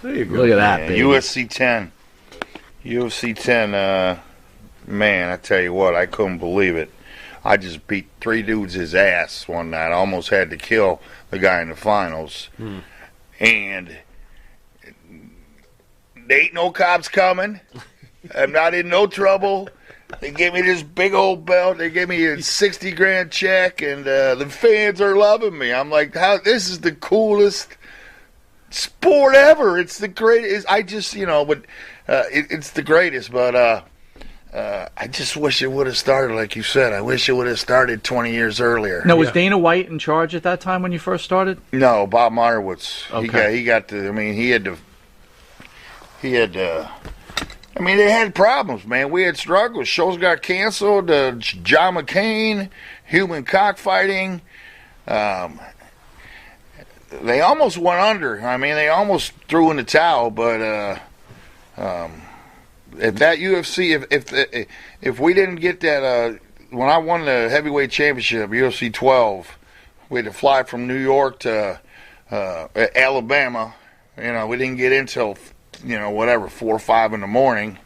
There you go. Look at that, baby. UFC 10. UFC 10, man, I tell you what, I couldn't believe it. I just beat 3 dudes his ass one night. I almost had to kill the guy in the finals. And there ain't no cops coming. I'm not in no trouble. They gave me this big old belt. They gave me a $60,000 check, and the fans are loving me. I'm like, this is the coolest sport ever. It's the greatest. I just, but it's the greatest. But I just wish it would have started, like you said. I wish it would have started 20 years earlier. No, was Dana White in charge at that time when you first started? No, Bob Meyerowitz. Okay. He got the. I mean, he had. I mean, they had problems, man. We had struggles. Shows got canceled. John McCain, human cockfighting. They almost went under. I mean, they almost threw in the towel. But if that UFC, if we didn't get that, when I won the heavyweight championship, UFC 12, we had to fly from New York to Alabama. We didn't get in till 4 or 5 in the morning.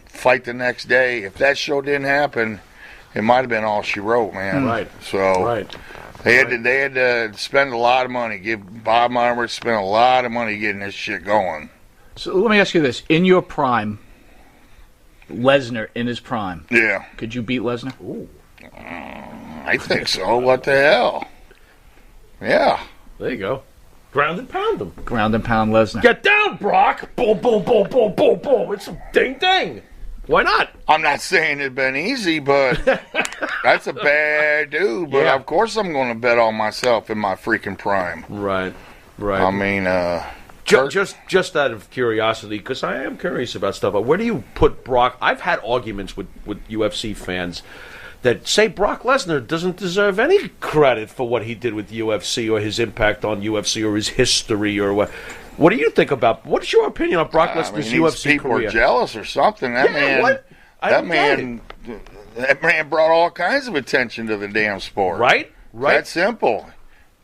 Fight the next day. If that show didn't happen, it might have been all she wrote, man. Right. So Right. they had to spend a lot of money. Bob Meyerowitz spent a lot of money getting this shit going. So let me ask you this: in your prime, Lesnar in his prime, Yeah, could you beat Lesnar? I think so. What the hell? Yeah. There you go. Ground and pound them. Ground and pound Lesnar. Get down, Brock. Boom, boom, boom, boom, boom, boom. It's a ding. Why not? I'm not saying it'd been easy, but that's a bad dude. But Yeah. of course I'm going to bet on myself in my freaking prime. Right. I mean, Just out of curiosity, because I am curious about stuff. Where do you put Brock? I've had arguments with UFC fans that say Brock Lesnar doesn't deserve any credit for what he did with UFC or his impact on UFC or his history or what. What do you think about? What is your opinion on Brock Lesnar's UFC people career? are jealous or something. That man, what? I that don't get it. man, that man brought all kinds of attention to the damn sport. Right. That's simple.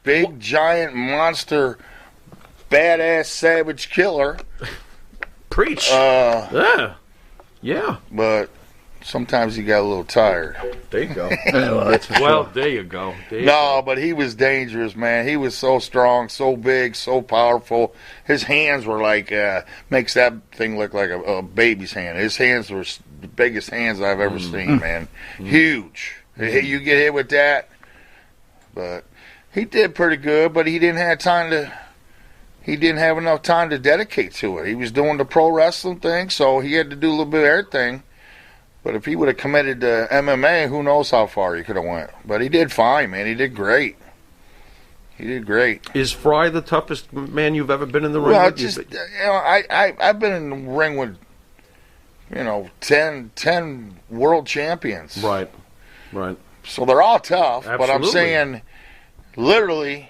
Big, giant, monster, badass, savage killer. Preach. Yeah. But sometimes he got a little tired. There you go. Well, There you go. No, but he was dangerous, man. He was so strong, so big, so powerful. His hands were like, makes that thing look like a baby's hand. His hands were the biggest hands I've ever seen, man. Huge. You get hit with that. But he did pretty good, but he didn't have enough time to dedicate to it. He was doing the pro wrestling thing, so he had to do a little bit of everything. But if he would have committed to MMA, who knows how far he could have went. But he did fine, man. He did great. Is Fry the toughest man you've ever been in the ring Well, with? just I've been in the ring with 10 world champions. Right. So they're all tough. Absolutely. But I'm saying, literally,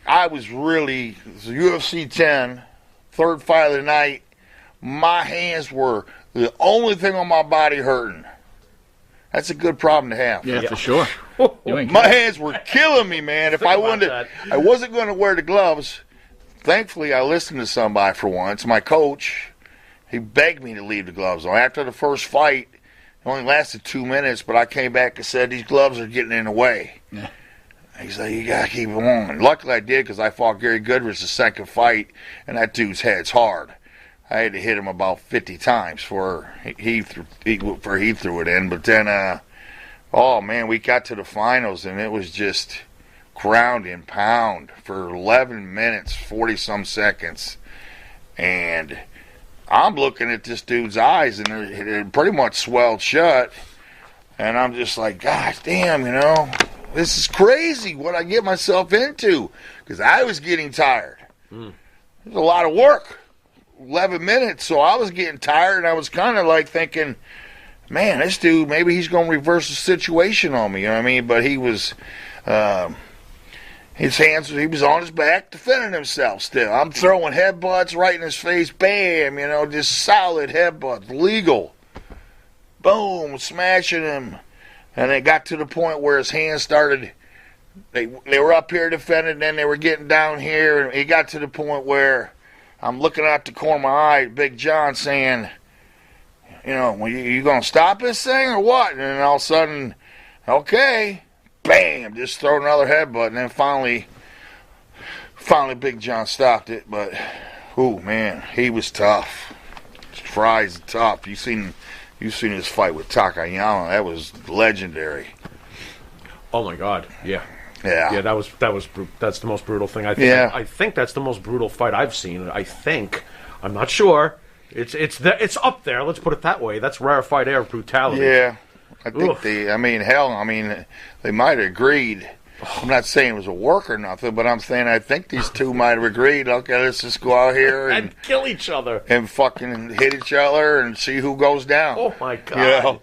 I was really UFC 10, third fight of the night. My hands were the only thing on my body hurting. That's a good problem to have. yeah, for sure. You ain't My hands were killing me, man. If I wanted, that. I wasn't going to wear the gloves. Thankfully, I listened to somebody for once. My coach, he begged me to leave the gloves on. After the first fight, it only lasted 2 minutes, but I came back and said, these gloves are getting in the way. Yeah. He's like, you got to keep them on. Luckily, I did because I fought Gary Goodrich the second fight, and that dude's head's hard. I had to hit him about 50 times before he threw it in. But then, we got to the finals, and it was just ground and pound for 11 minutes, 40-some seconds. And I'm looking at this dude's eyes, and they're pretty much swelled shut. And I'm just like, gosh damn, this is crazy what I get myself into. Because I was getting tired. It was a lot of work. 11 minutes, so I was getting tired, and I was kind of like thinking, man, this dude, maybe he's going to reverse the situation on me, you know what I mean? But he was, His hands, he was on his back defending himself still. I'm throwing headbutts right in his face. Bam, just solid headbutts. Legal. Boom, smashing him. And it got to the point where his hands started, they were up here defending, then they were getting down here. And it got to the point where I'm looking out the corner of my eye at Big John saying, you going to stop this thing or what? And then all of a sudden, okay. Bam! Just throw another headbutt, and then finally, Big John stopped it. But, man, he was tough. Fry's tough. You seen his fight with Takayama? That was legendary. Oh my God! Yeah. Yeah. That's the most brutal thing. I think that's the most brutal fight I've seen. I'm not sure. It's up there. Let's put it that way. That's rarefied air brutality. Yeah. I think they might have agreed. I'm not saying it was a work or nothing, but I'm saying I think these two might have agreed, okay, let's just go out here and kill each other. And fucking hit each other and see who goes down. Oh, my God.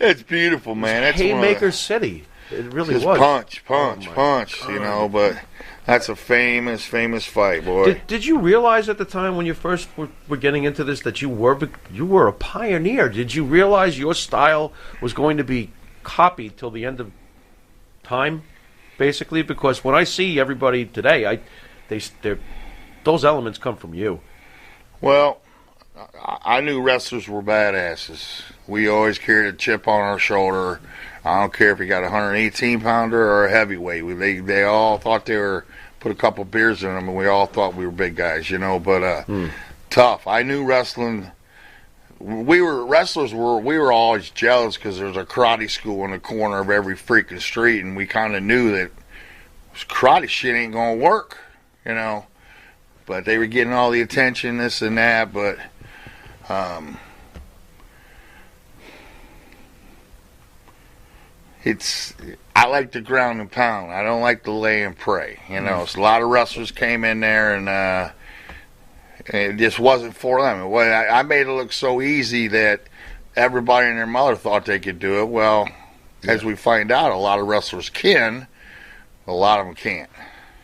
It's beautiful, man. It's Haymaker City. It really was. Punch, but that's a famous fight, boy. Did you realize at the time when you first were getting into this that you were a pioneer? Did you realize your style was going to be copied till the end of time, basically? Because when I see everybody today, those elements come from you. Well, I knew wrestlers were badasses. We always carried a chip on our shoulder. I don't care if you got a 118-pounder or a heavyweight. They all thought they were, put a couple beers in them, and we all thought we were big guys, But tough. I knew wrestling. We were always jealous because there was a karate school in the corner of every freaking street, and we kind of knew that karate shit ain't gonna work, But they were getting all the attention, this and that. But I like the ground and pound. I don't like the lay and pray. So a lot of wrestlers came in there, and it just wasn't for them. I made it look so easy that everybody and their mother thought they could do it. Well, as we find out, a lot of wrestlers can. A lot of them can't.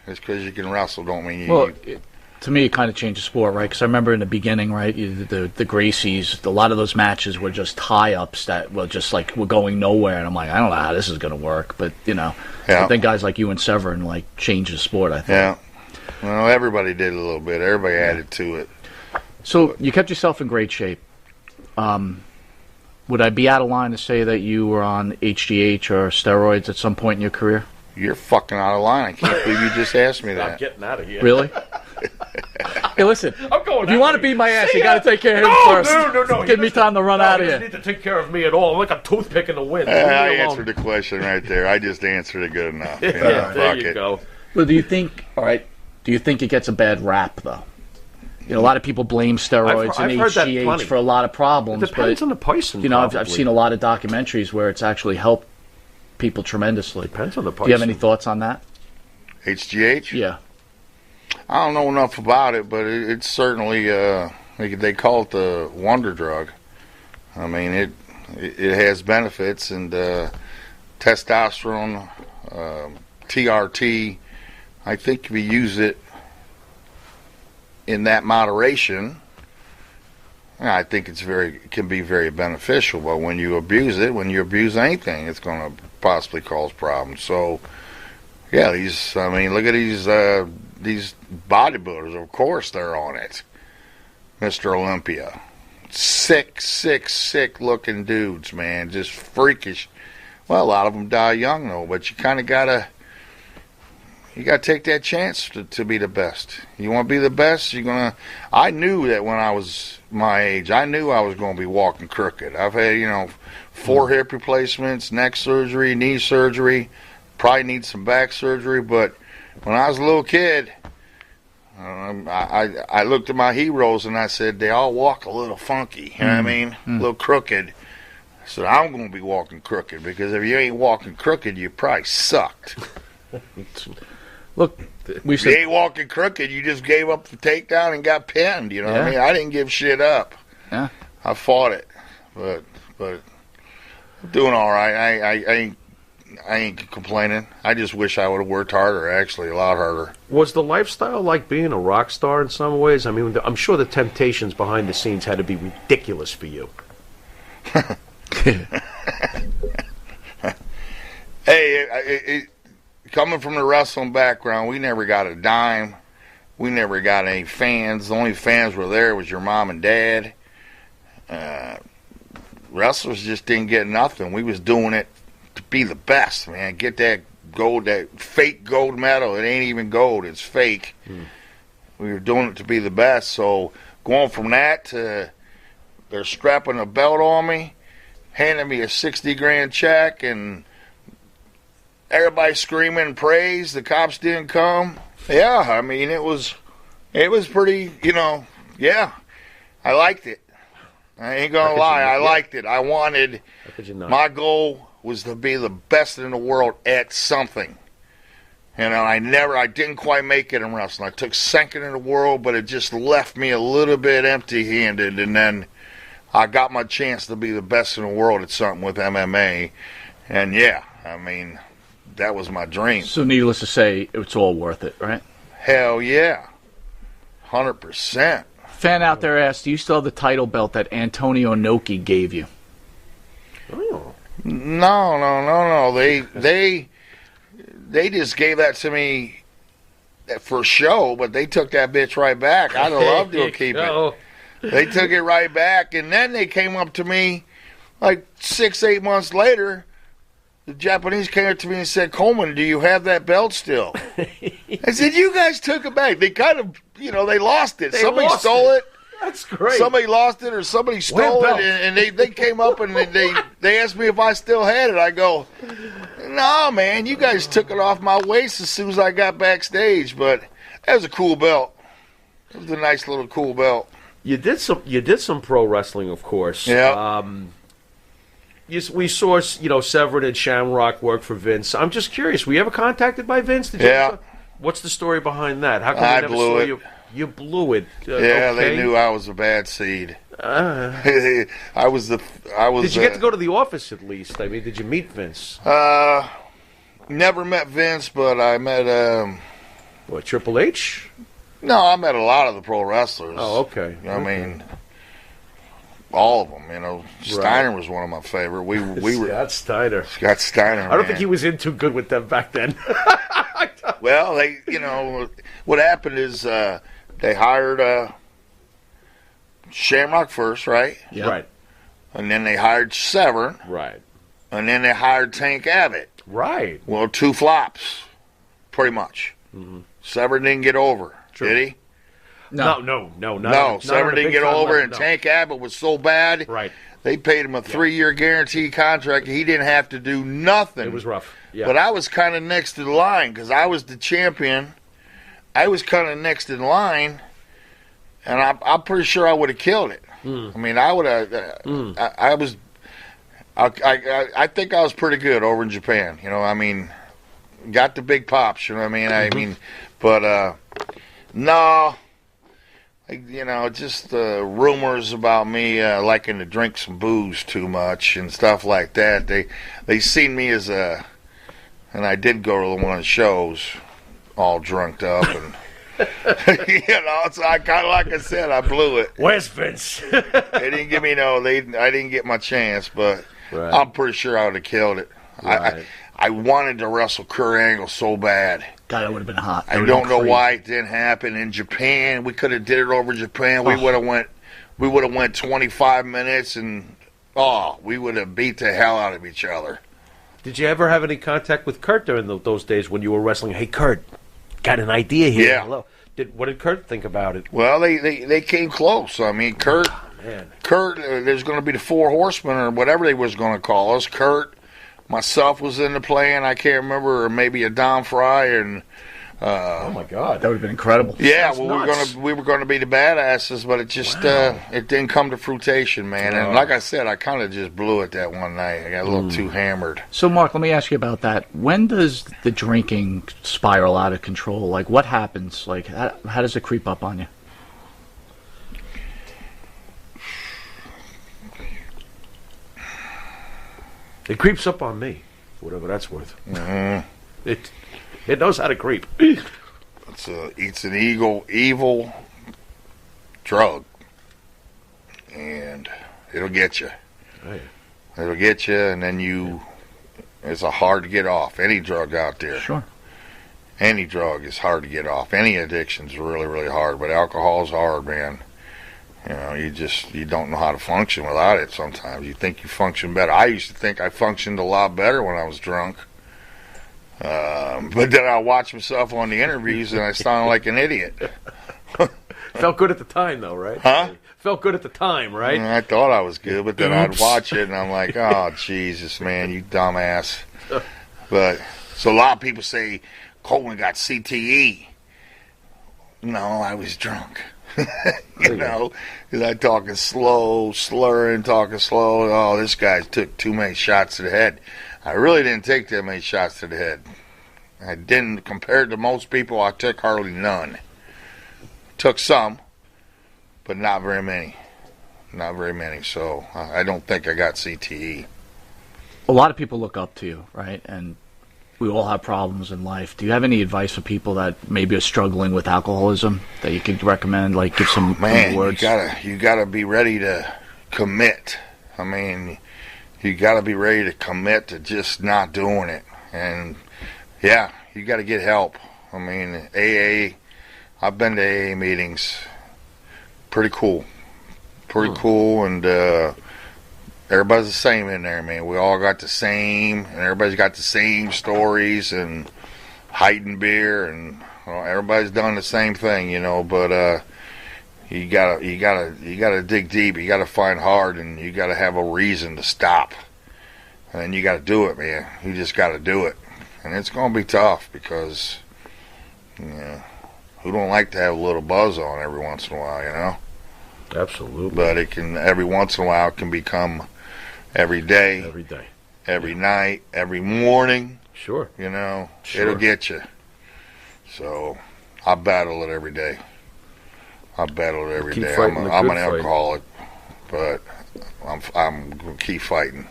Just because you can wrestle don't mean you... To me, it kind of changed the sport, right? Because I remember in the beginning, right, the Gracies, a lot of those matches were just tie-ups that were just were going nowhere. And I'm like, I don't know how this is going to work. But, I think guys like you and Severn, changed the sport, I think. Yeah. Well, everybody did a little bit. Everybody added to it. So you kept yourself in great shape. Would I be out of line to say that you were on HGH or steroids at some point in your career? You're fucking out of line. I can't believe you just asked me that. I'm getting out of here. Really? Hey, listen. I'm going. If you want to beat my ass, you got to take care of him first. No. Give me time to run out of here. You need to take care of me at all. I'm like a toothpick in the wind. I answered the question right there. I just answered it good enough. There you go. Well, do you think it gets a bad rap, though? A lot of people blame steroids and HGH for a lot of problems. It depends on the person. I've seen a lot of documentaries where it's actually helped people tremendously. Depends on the person. Do you have any thoughts on that? HGH? Yeah. I don't know enough about it, but it's certainly they call it the wonder drug. I mean, it has benefits, and testosterone, TRT. I think if you use it in that moderation, I think it can be very beneficial. But when you abuse anything, it's going to possibly cause problems. So, yeah, look at these bodybuilders. Of course, they're on it. Mr. Olympia, sick looking dudes, man, just freakish. Well, a lot of them die young though, but you kind of gotta take that chance to be the best. You want to be the best, I knew that when I was my age, I knew I was going to be walking crooked. I've had, 4 hip replacements, neck surgery, knee surgery, probably need some back surgery, but when I was a little kid, I looked at my heroes and I said, they all walk a little funky, you know what I mean? A little crooked. So I'm going to be walking crooked, because if you ain't walking crooked, you probably sucked. Look, if you ain't walking crooked, you just gave up the takedown and got pinned, you know what I mean? I didn't give shit up. Yeah. I fought it, but I'm doing all right. I ain't ain't complaining. I just wish I would have worked harder, actually, a lot harder. Was the lifestyle like being a rock star in some ways? I mean, I'm sure the temptations behind the scenes had to be ridiculous for you. Hey, coming from the wrestling background, we never got a dime. We never got any fans. The only fans were there was your mom and dad. Wrestlers just didn't get nothing. We was doing it to be the best, man. Get that gold, that fake gold medal. It ain't even gold. It's fake. We were doing it to be the best. So going from that to they're strapping a belt on me, handing me a $60,000 check, and everybody screaming praise. The cops didn't come. Yeah, I mean, it was pretty, yeah. I liked it. I ain't going to lie. I liked it. I wanted, my goal was to be the best in the world at something. I didn't quite make it in wrestling. I took second in the world, but it just left me a little bit empty-handed, and then I got my chance to be the best in the world at something with MMA. And, yeah, I mean, that was my dream. So needless to say, it's all worth it, right? Hell yeah. 100%. Fan out there asked, do you still have the title belt that Antonio Inoki gave you? Oh. No. They just gave that to me for show, but they took that bitch right back. I'd have loved to keep it. They took it right back, and then they came up to me like 6-8 months later. The Japanese came up to me and said, Coleman, do you have that belt still? I said, you guys took it back. They kind of, they lost it. Somebody stole it. That's great. Somebody lost it or somebody stole it, and they came up and they asked me if I still had it. I go, no, man, you guys took it off my waist as soon as I got backstage. But that was a cool belt. It was a nice little cool belt. You did some pro wrestling, of course. Yeah. We saw, Severin and Shamrock work for Vince. I'm just curious. Were you ever contacted by Vince? Yeah. What's the story behind that? How come I never blew saw it. you? You blew it. Yeah, okay. They knew I was a bad seed. I was. Did you get to go to the office at least? I mean, did you meet Vince? Never met Vince, but I met. What, Triple H? No, I met a lot of the pro wrestlers. Oh, okay. I mean, all of them. Steiner was one of my favorite. We were Scott Steiner. Scott Steiner. I don't think he was in too good with them back then. Well, what happened is they hired Shamrock first, right? Yeah. Right. And then they hired Severn. Right. And then they hired Tank Abbott. Right. Well, 2 flops, pretty much. Mm-hmm. Severn didn't get over, did he? No. Severn didn't get over, and Tank Abbott was so bad. Right. They paid him a 3-year guaranteed contract. He didn't have to do nothing. It was rough. Yeah. But I was kind of next to the line because I was the champion. I was kind of next in line, and I'm pretty sure I would have killed it. I mean, I would have. I think I was pretty good over in Japan. I mean, got the big pops. You know what I mean? But no. Just rumors about me liking to drink some booze too much and stuff like that. They seen me as and I did go to one of the shows, all drunked up, and so I kind of, like I said, I blew it. Where's Vince? They didn't give me I didn't get my chance, but right. I'm pretty sure I would have killed it. Right. I wanted to wrestle Kurt Angle so bad. God, that would have been hot. I don't know why it didn't happen in Japan. We could have did it over Japan. We would have went 25 minutes, and we would have beat the hell out of each other. Did you ever have any contact with Kurt during those days when you were wrestling? Hey, Kurt, got an idea here. Yeah. Hello. What did Kurt think about it? Well, they came close. I mean, Kurt, there's going to be the 4 Horsemen or whatever they was going to call us. Kurt, myself was in the play, and I can't remember, or maybe a Don Fry, and oh my God, that would have been incredible. Yeah, well, we were gonna be the badasses, but it just it didn't come to fruition, man. And like I said, I kind of just blew it that one night. I got a little too hammered. So, Mark, let me ask you about that. When does the drinking spiral out of control? Like, what happens? Like, how does it creep up on you? It creeps up on me. whatever that's worth. Mm-hmm. It knows how to creep. It's an evil drug, and it'll get you. Oh, yeah. It'll get you, and then it's hard to get off. Any drug out there. Sure. Any drug is hard to get off. Any addiction's really, really hard, but alcohol's hard, man. You know, you don't know how to function without it sometimes. You think you function better. I used to think I functioned a lot better when I was drunk. But then I watch myself on the interviews and I sound like an idiot. Felt good at the time, though, right? Huh? Felt good at the time, right? I thought I was good, but then I'd watch it and I'm like, oh, Jesus, man, you dumbass. But, so a lot of people say, Coleman got CTE. No, I was drunk. You know, because I talking slow, slurring, talking slow. Oh, this guy took too many shots to the head. I really didn't take that many shots to the head. I didn't, compared to most people, I took hardly none. Took some, but not very many. Not very many, so I don't think I got CTE. A lot of people look up to you, right? And we all have problems in life. Do you have any advice for people that maybe are struggling with alcoholism that you could recommend? Like, give some words. You gotta be ready to commit. I mean, you gotta be ready to commit to just not doing it. And yeah, you gotta get help. I mean, AA. I've been to AA meetings. Pretty cool. Pretty cool, and everybody's the same in there, man. We all got the same, and everybody's got the same stories and hiding beer, and everybody's done the same thing, you know. But you gotta dig deep. You gotta find hard, and you gotta have a reason to stop. And then you gotta do it, man. You just gotta do it, and it's gonna be tough because, who don't like to have a little buzz on every once in a while, you know? Absolutely. But it can, every once in a while, it can become every day, every night, every morning. Sure. You know, sure. It'll get you. So I battle it every day. I battle it every day. I'm an alcoholic, but I'm gonna keep fighting.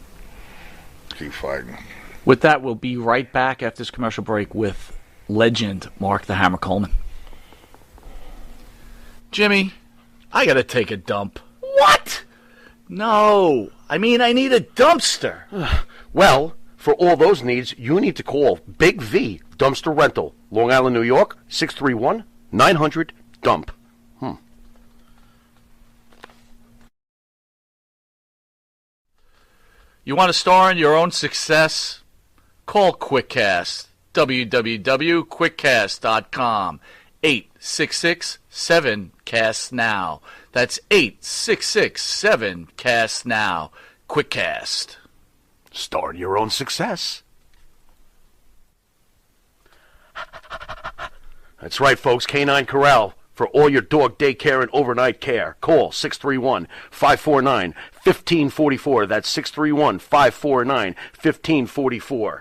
Keep fighting. With that, we'll be right back after this commercial break with legend Mark the Hammer Coleman. Jimmy, I gotta take a dump. What? No, I mean I need a dumpster. Well, for all those needs, you need to call Big V Dumpster Rental, Long Island, New York, 631-900-DUMP. You want to star in your own success? Call QuickCast. www.quickcast.com. 866-7-CAST-NOW. That's 866-7-CAST-NOW. QuickCast. Star in your own success. That's right, folks. Canine Corral. For all your dog daycare and overnight care, call 631-549-1544. That's 631-549-1544.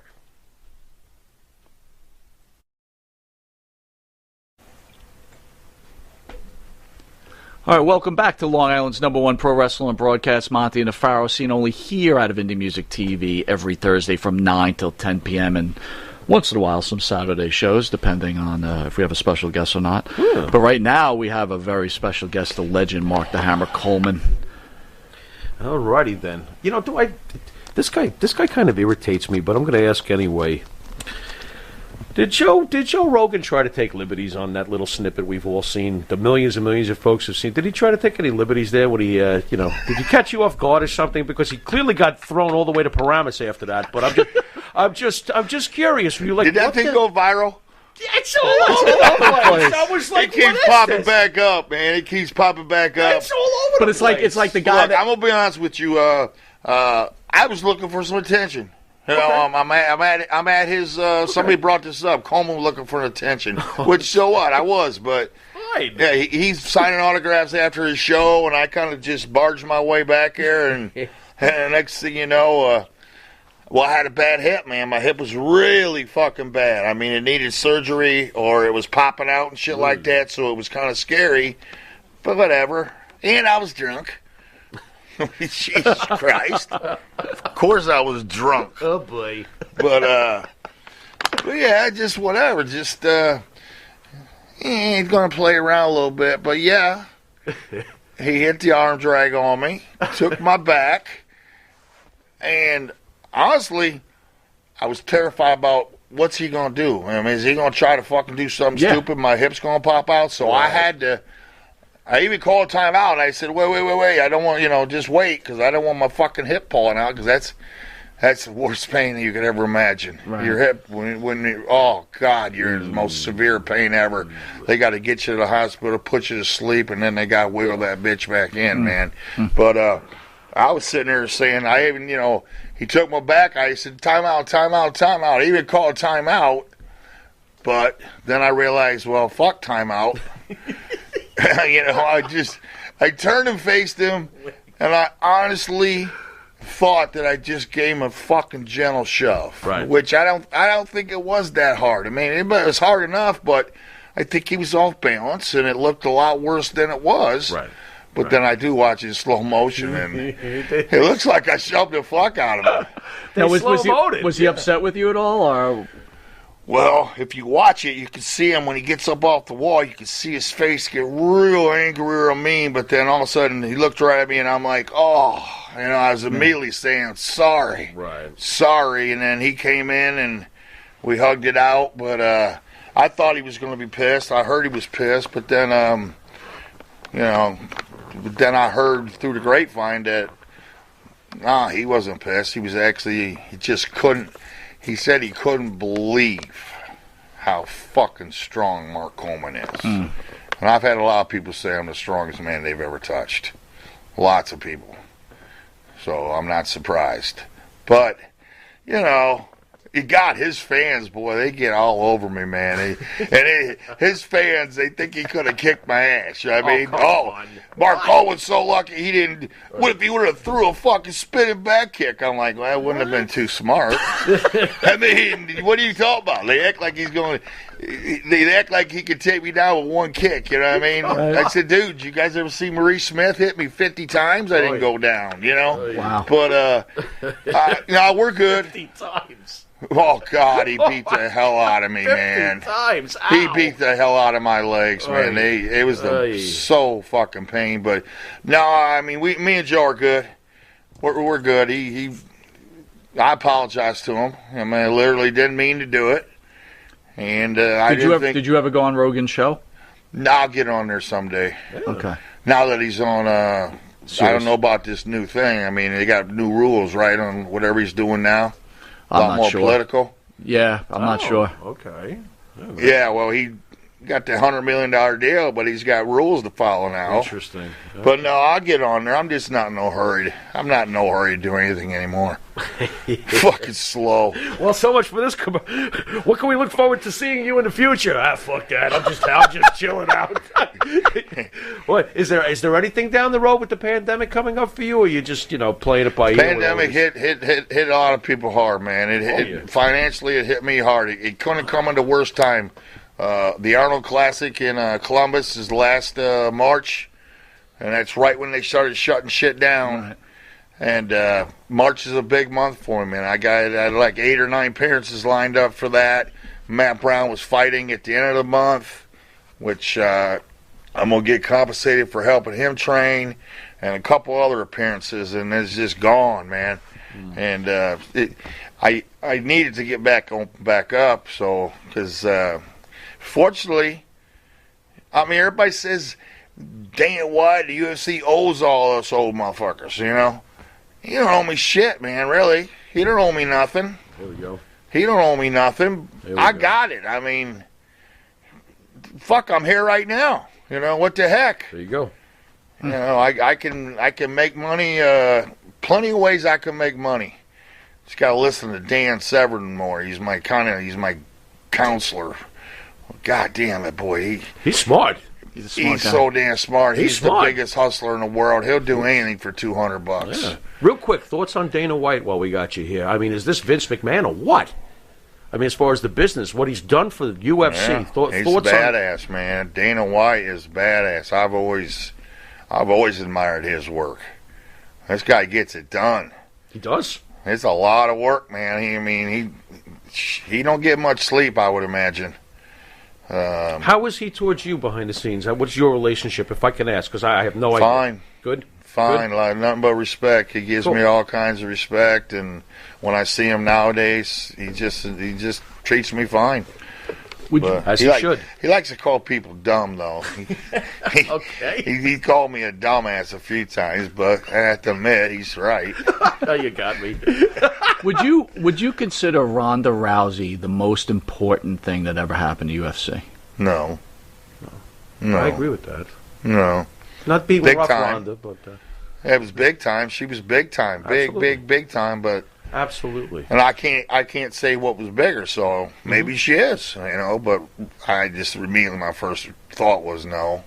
All right, welcome back to Long Island's #1 pro wrestling broadcast. Monty and the Pharaoh, seen only here out of Indie Music TV every Thursday from 9 till 10 p.m. and once in a while some Saturday shows, depending on if we have a special guest or not. Yeah. But right now we have a very special guest, the legend Mark the Hammer Coleman. All righty then. You know, this guy kind of irritates me, but I'm going to ask anyway. Did Joe Rogan try to take liberties on that little snippet we've all seen? The millions and millions of folks have seen. Did he try to take any liberties there? When he, did he catch you off guard or something? Because he clearly got thrown all the way to Paramus after that. But I'm just curious. Were you like, did that thing go viral? It's all over the place. I was like, it keeps popping back up, man. It keeps popping back up. It's all over. But it's like the guy. Look, I'm gonna be honest with you. I was looking for some attention. You know, I'm at his. Somebody brought this up. Coleman looking for attention, which so what? I was, but Right. yeah, he's signing autographs after his show, and I kind of just barged my way back there, and next thing you know, well, I had a bad hip, man. My hip was really fucking bad. I mean, it needed surgery, or it was popping out and shit like that, so it was kind of scary. But whatever. And I was drunk. Jesus Christ. Of course I was drunk. Oh, boy. But yeah, just whatever. Just, he's going to play around a little bit. But, yeah, he hit the arm drag on me, took my back. And, honestly, I was terrified about what's he going to do. I mean, is he going to try to fucking do something stupid? My hip's going to pop out? So I had to. I even called a timeout, and I said, wait. I don't want, just wait, because I don't want my fucking hip pulling out, because that's the worst pain that you could ever imagine. Right. Your hip, oh, God, you're in the most severe pain ever. They got to get you to the hospital, put you to sleep, and then they got to wheel that bitch back in, man. But I was sitting there saying, I even, he took my back. I said, timeout. I even called timeout, but then I realized, well, fuck timeout. I turned and faced him, and I honestly thought that I just gave him a fucking gentle shove, right. Which I don't think it was that hard. I mean, it was hard enough, but I think he was off balance, and it looked a lot worse than it was. Right. But then I do watch it in slow motion, and it looks like I shoved the fuck out of him. Now, was he upset with you at all, or? Well, if you watch it, you can see him when he gets up off the wall. You can see his face get real angry, real mean. But then all of a sudden, he looked right at me, and I'm like, oh. I was immediately saying, sorry. Right. Sorry. And then he came in, and we hugged it out. But I thought he was going to be pissed. I heard he was pissed. But then, then I heard through the grapevine that, he wasn't pissed. He was actually, he just couldn't. He said he couldn't believe how fucking strong Mark Coleman is. And I've had a lot of people say I'm the strongest man they've ever touched. Lots of people. So I'm not surprised. But, he got his fans, boy, they get all over me, man. His fans, they think he could have kicked my ass. You know what I mean? Mark Coleman's so lucky he didn't. What if he would have threw a fucking spinning back kick? I'm like, well, that wouldn't have been too smart. I mean, what are you talking about? They act like they act like he could take me down with one kick. You know what I mean? I said, dude, you guys ever see Maurice Smith hit me 50 times? I didn't go down, Wow. But, we're good. 50 times. Oh, God, he beat the hell out of me, man. Times. Ow. He beat the hell out of my legs, man. It was so fucking pain. But, no, I mean, me and Joe are good. We're good. I apologized to him. I mean, I literally didn't mean to do it. And did you ever go on Rogan's show? No, I'll get on there someday. Okay. Now that he's on, I don't know about this new thing. I mean, they got new rules, right, on whatever he's doing now. A lot more political. Yeah, I'm not sure. Okay. Yeah, well, he got the $100 million deal, but he's got rules to follow now. Interesting. Okay. But no, I'll get on there. I'm just not in no hurry. I'm not in no hurry to do anything anymore. Fucking slow. Well, so much for this. What can we look forward to seeing you in the future? Fuck that. I'm just chilling out. What is there anything down the road with the pandemic coming up for you, or you just playing it by ear? Pandemic hit a lot of people hard, man. Financially, it hit me hard. It couldn't come at the worst time. The Arnold Classic in Columbus is last March, and that's right when they started shutting shit down. Right. And March is a big month for me, man. I had like 8 or 9 appearances lined up for that. Matt Brown was fighting at the end of the month, which I'm going to get compensated for helping him train, and a couple other appearances, and it's just gone, man. And I needed to get back up, so because fortunately, I mean, everybody says, Dana White, the UFC owes all us old motherfuckers, He don't owe me shit, man, really. He don't owe me nothing. There we go. He don't owe me nothing. I got it. I mean, fuck, I'm here right now. What the heck? There you go. I can make money, plenty of ways I can make money. Just got to listen to Dan Severn more. He's my counselor. God damn it, boy. He's smart. He's so damn smart. He's the biggest hustler in the world. He'll do anything for $200. Yeah. Real quick, thoughts on Dana White while we got you here. I mean, is this Vince McMahon or what? I mean, as far as the business, what he's done for the UFC. Yeah, he's thoughts badass, man. Dana White is badass. I've always admired his work. This guy gets it done. He does. It's a lot of work, man. He don't get much sleep, I would imagine. How is he towards you behind the scenes? What's your relationship, if I can ask? Because I have no idea. Fine. Good? Fine. Good? Like, nothing but respect. He gives me all kinds of respect, and when I see him nowadays, he just treats me fine. As he should. He likes to call people dumb, though. Okay. He called me a dumbass a few times, but I have to admit, he's right. Oh, you got me. Would you consider Ronda Rousey the most important thing that ever happened to UFC? No. I agree with that. No. Not beating Big rough time. Ronda, but... It was big time. She was big time. Big time, but... Absolutely. And I can't say what was bigger, so maybe she is, but I just immediately my first thought was no.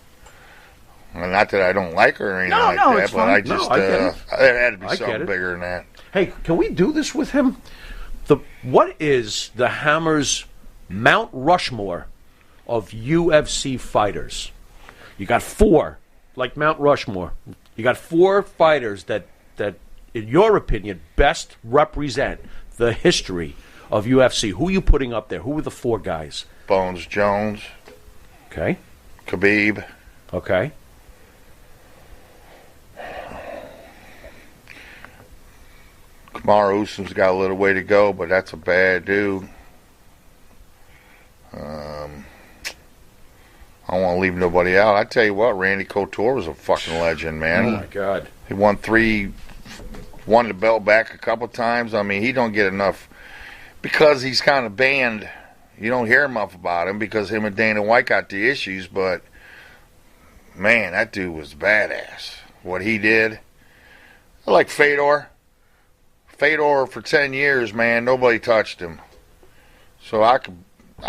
And not that I don't like her or anything that, but I just there had to be something bigger than that. Hey, can we do this with him? What is the Hammer's Mount Rushmore of UFC fighters? You got 4, like Mount Rushmore. You got 4 fighters that in your opinion, best represent the history of UFC. Who are you putting up there? Who are the 4 guys? Bones Jones. Okay. Khabib. Okay. Kamaru Usman's got a little way to go, but that's a bad dude. I don't want to leave nobody out. I tell you what, Randy Couture was a fucking legend, man. Oh, my God. He won the belt back a couple times. I mean, he don't get enough because he's kind of banned. You don't hear enough about him because him and Dana White got the issues, but man, that dude was badass. What he did. Like Fedor. Fedor for 10 years, man, nobody touched him. So I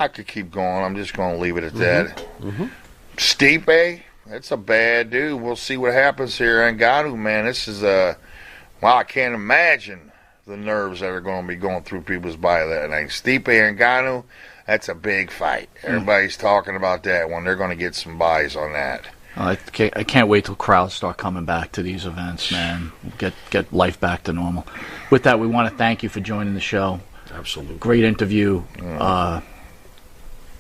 could keep going. I'm just going to leave it at that. Mm-hmm. Stipe, that's a bad dude. We'll see what happens here. Ngannou, man, this is wow, I can't imagine the nerves that are going to be going through people's body that night. Stipe and Ngannou, that's a big fight. Everybody's talking about that one. They're going to get some buys on that. I can't wait till crowds start coming back to these events, man. Get life back to normal. With that, we want to thank you for joining the show. Absolutely. Great interview.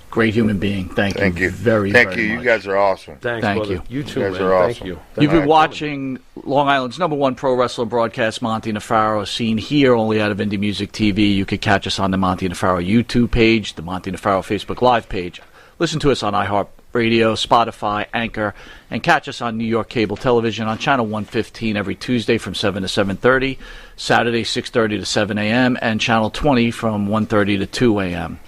Great human being. Thank you very Thank very you. much. You guys are awesome. Thank brother. you. You too, You guys man. are awesome. Thank you. You've been watching Long Island's #1 pro wrestler broadcast, Monty Nefaro, seen here only out of Indie Music TV. You can catch us on the Monty Nefaro YouTube page, the Monty Nefaro Facebook Live page. Listen to us on iHeartRadio, Spotify, Anchor, and catch us on New York Cable Television on Channel 115 every Tuesday from 7 to 7:30, Saturday 6:30 to 7 a.m., and Channel 20 from 1:30 to 2 a.m.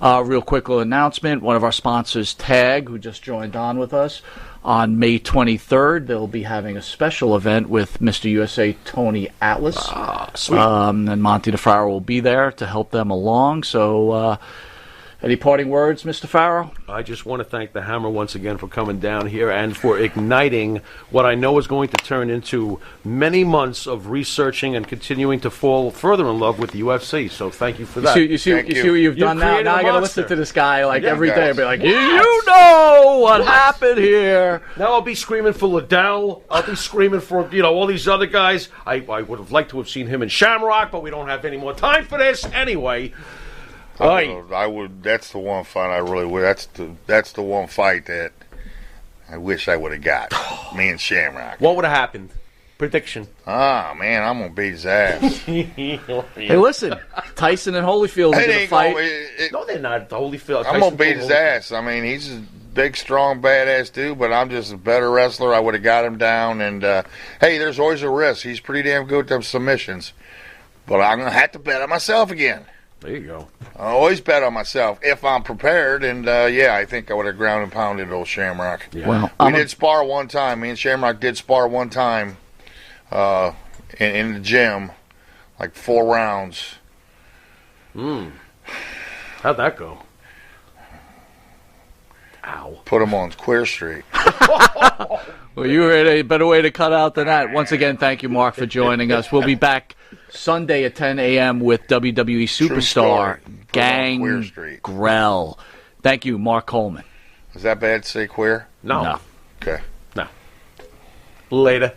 Real quick little announcement. One of our sponsors, Tag, who just joined on with us, on May 23rd, they'll be having a special event with Mr. USA Tony Atlas. Sweet. And Monty DeFaro will be there to help them along. So, any parting words, Mr. Farrow? I just want to thank the Hammer once again for coming down here and for igniting what I know is going to turn into many months of researching and continuing to fall further in love with the UFC. So thank you for that. You see what you've done now? created Now a I got to monster. listen to this guy every guys. day and be like, you know what happened here. Now I'll be screaming for Liddell. I'll be screaming for, all these other guys. I would have liked to have seen him in Shamrock, but we don't have any more time for this. Anyway. I would. That's the one fight I really would. That's the one fight that I wish I would have got. Me and Shamrock. What would have happened? Prediction. Ah, man, I'm gonna beat his ass. Hey, listen, Tyson and Holyfield are It going to ain't fight. No, they're not. The Holyfield. I'm gonna beat his ass. I mean, he's a big, strong, badass dude, but I'm just a better wrestler. I would have got him down. And hey, there's always a risk. He's pretty damn good with them submissions, but I'm gonna have to bet on myself again. There you go. I always bet on myself if I'm prepared, and I think I would have ground and pounded old Shamrock. Yeah. Well, We did spar one time. Me and Shamrock did spar one time in the gym, like 4 rounds. How'd that go? Ow. Put him on Queer Street. Well, you had a better way to cut out than that. Once again, thank you, Mark, for joining us. We'll be back Sunday at 10 a.m. with WWE superstar Queer Street. Gangrel. Thank you, Mark Coleman. Is that bad to say queer? No. No. Okay. No. Later.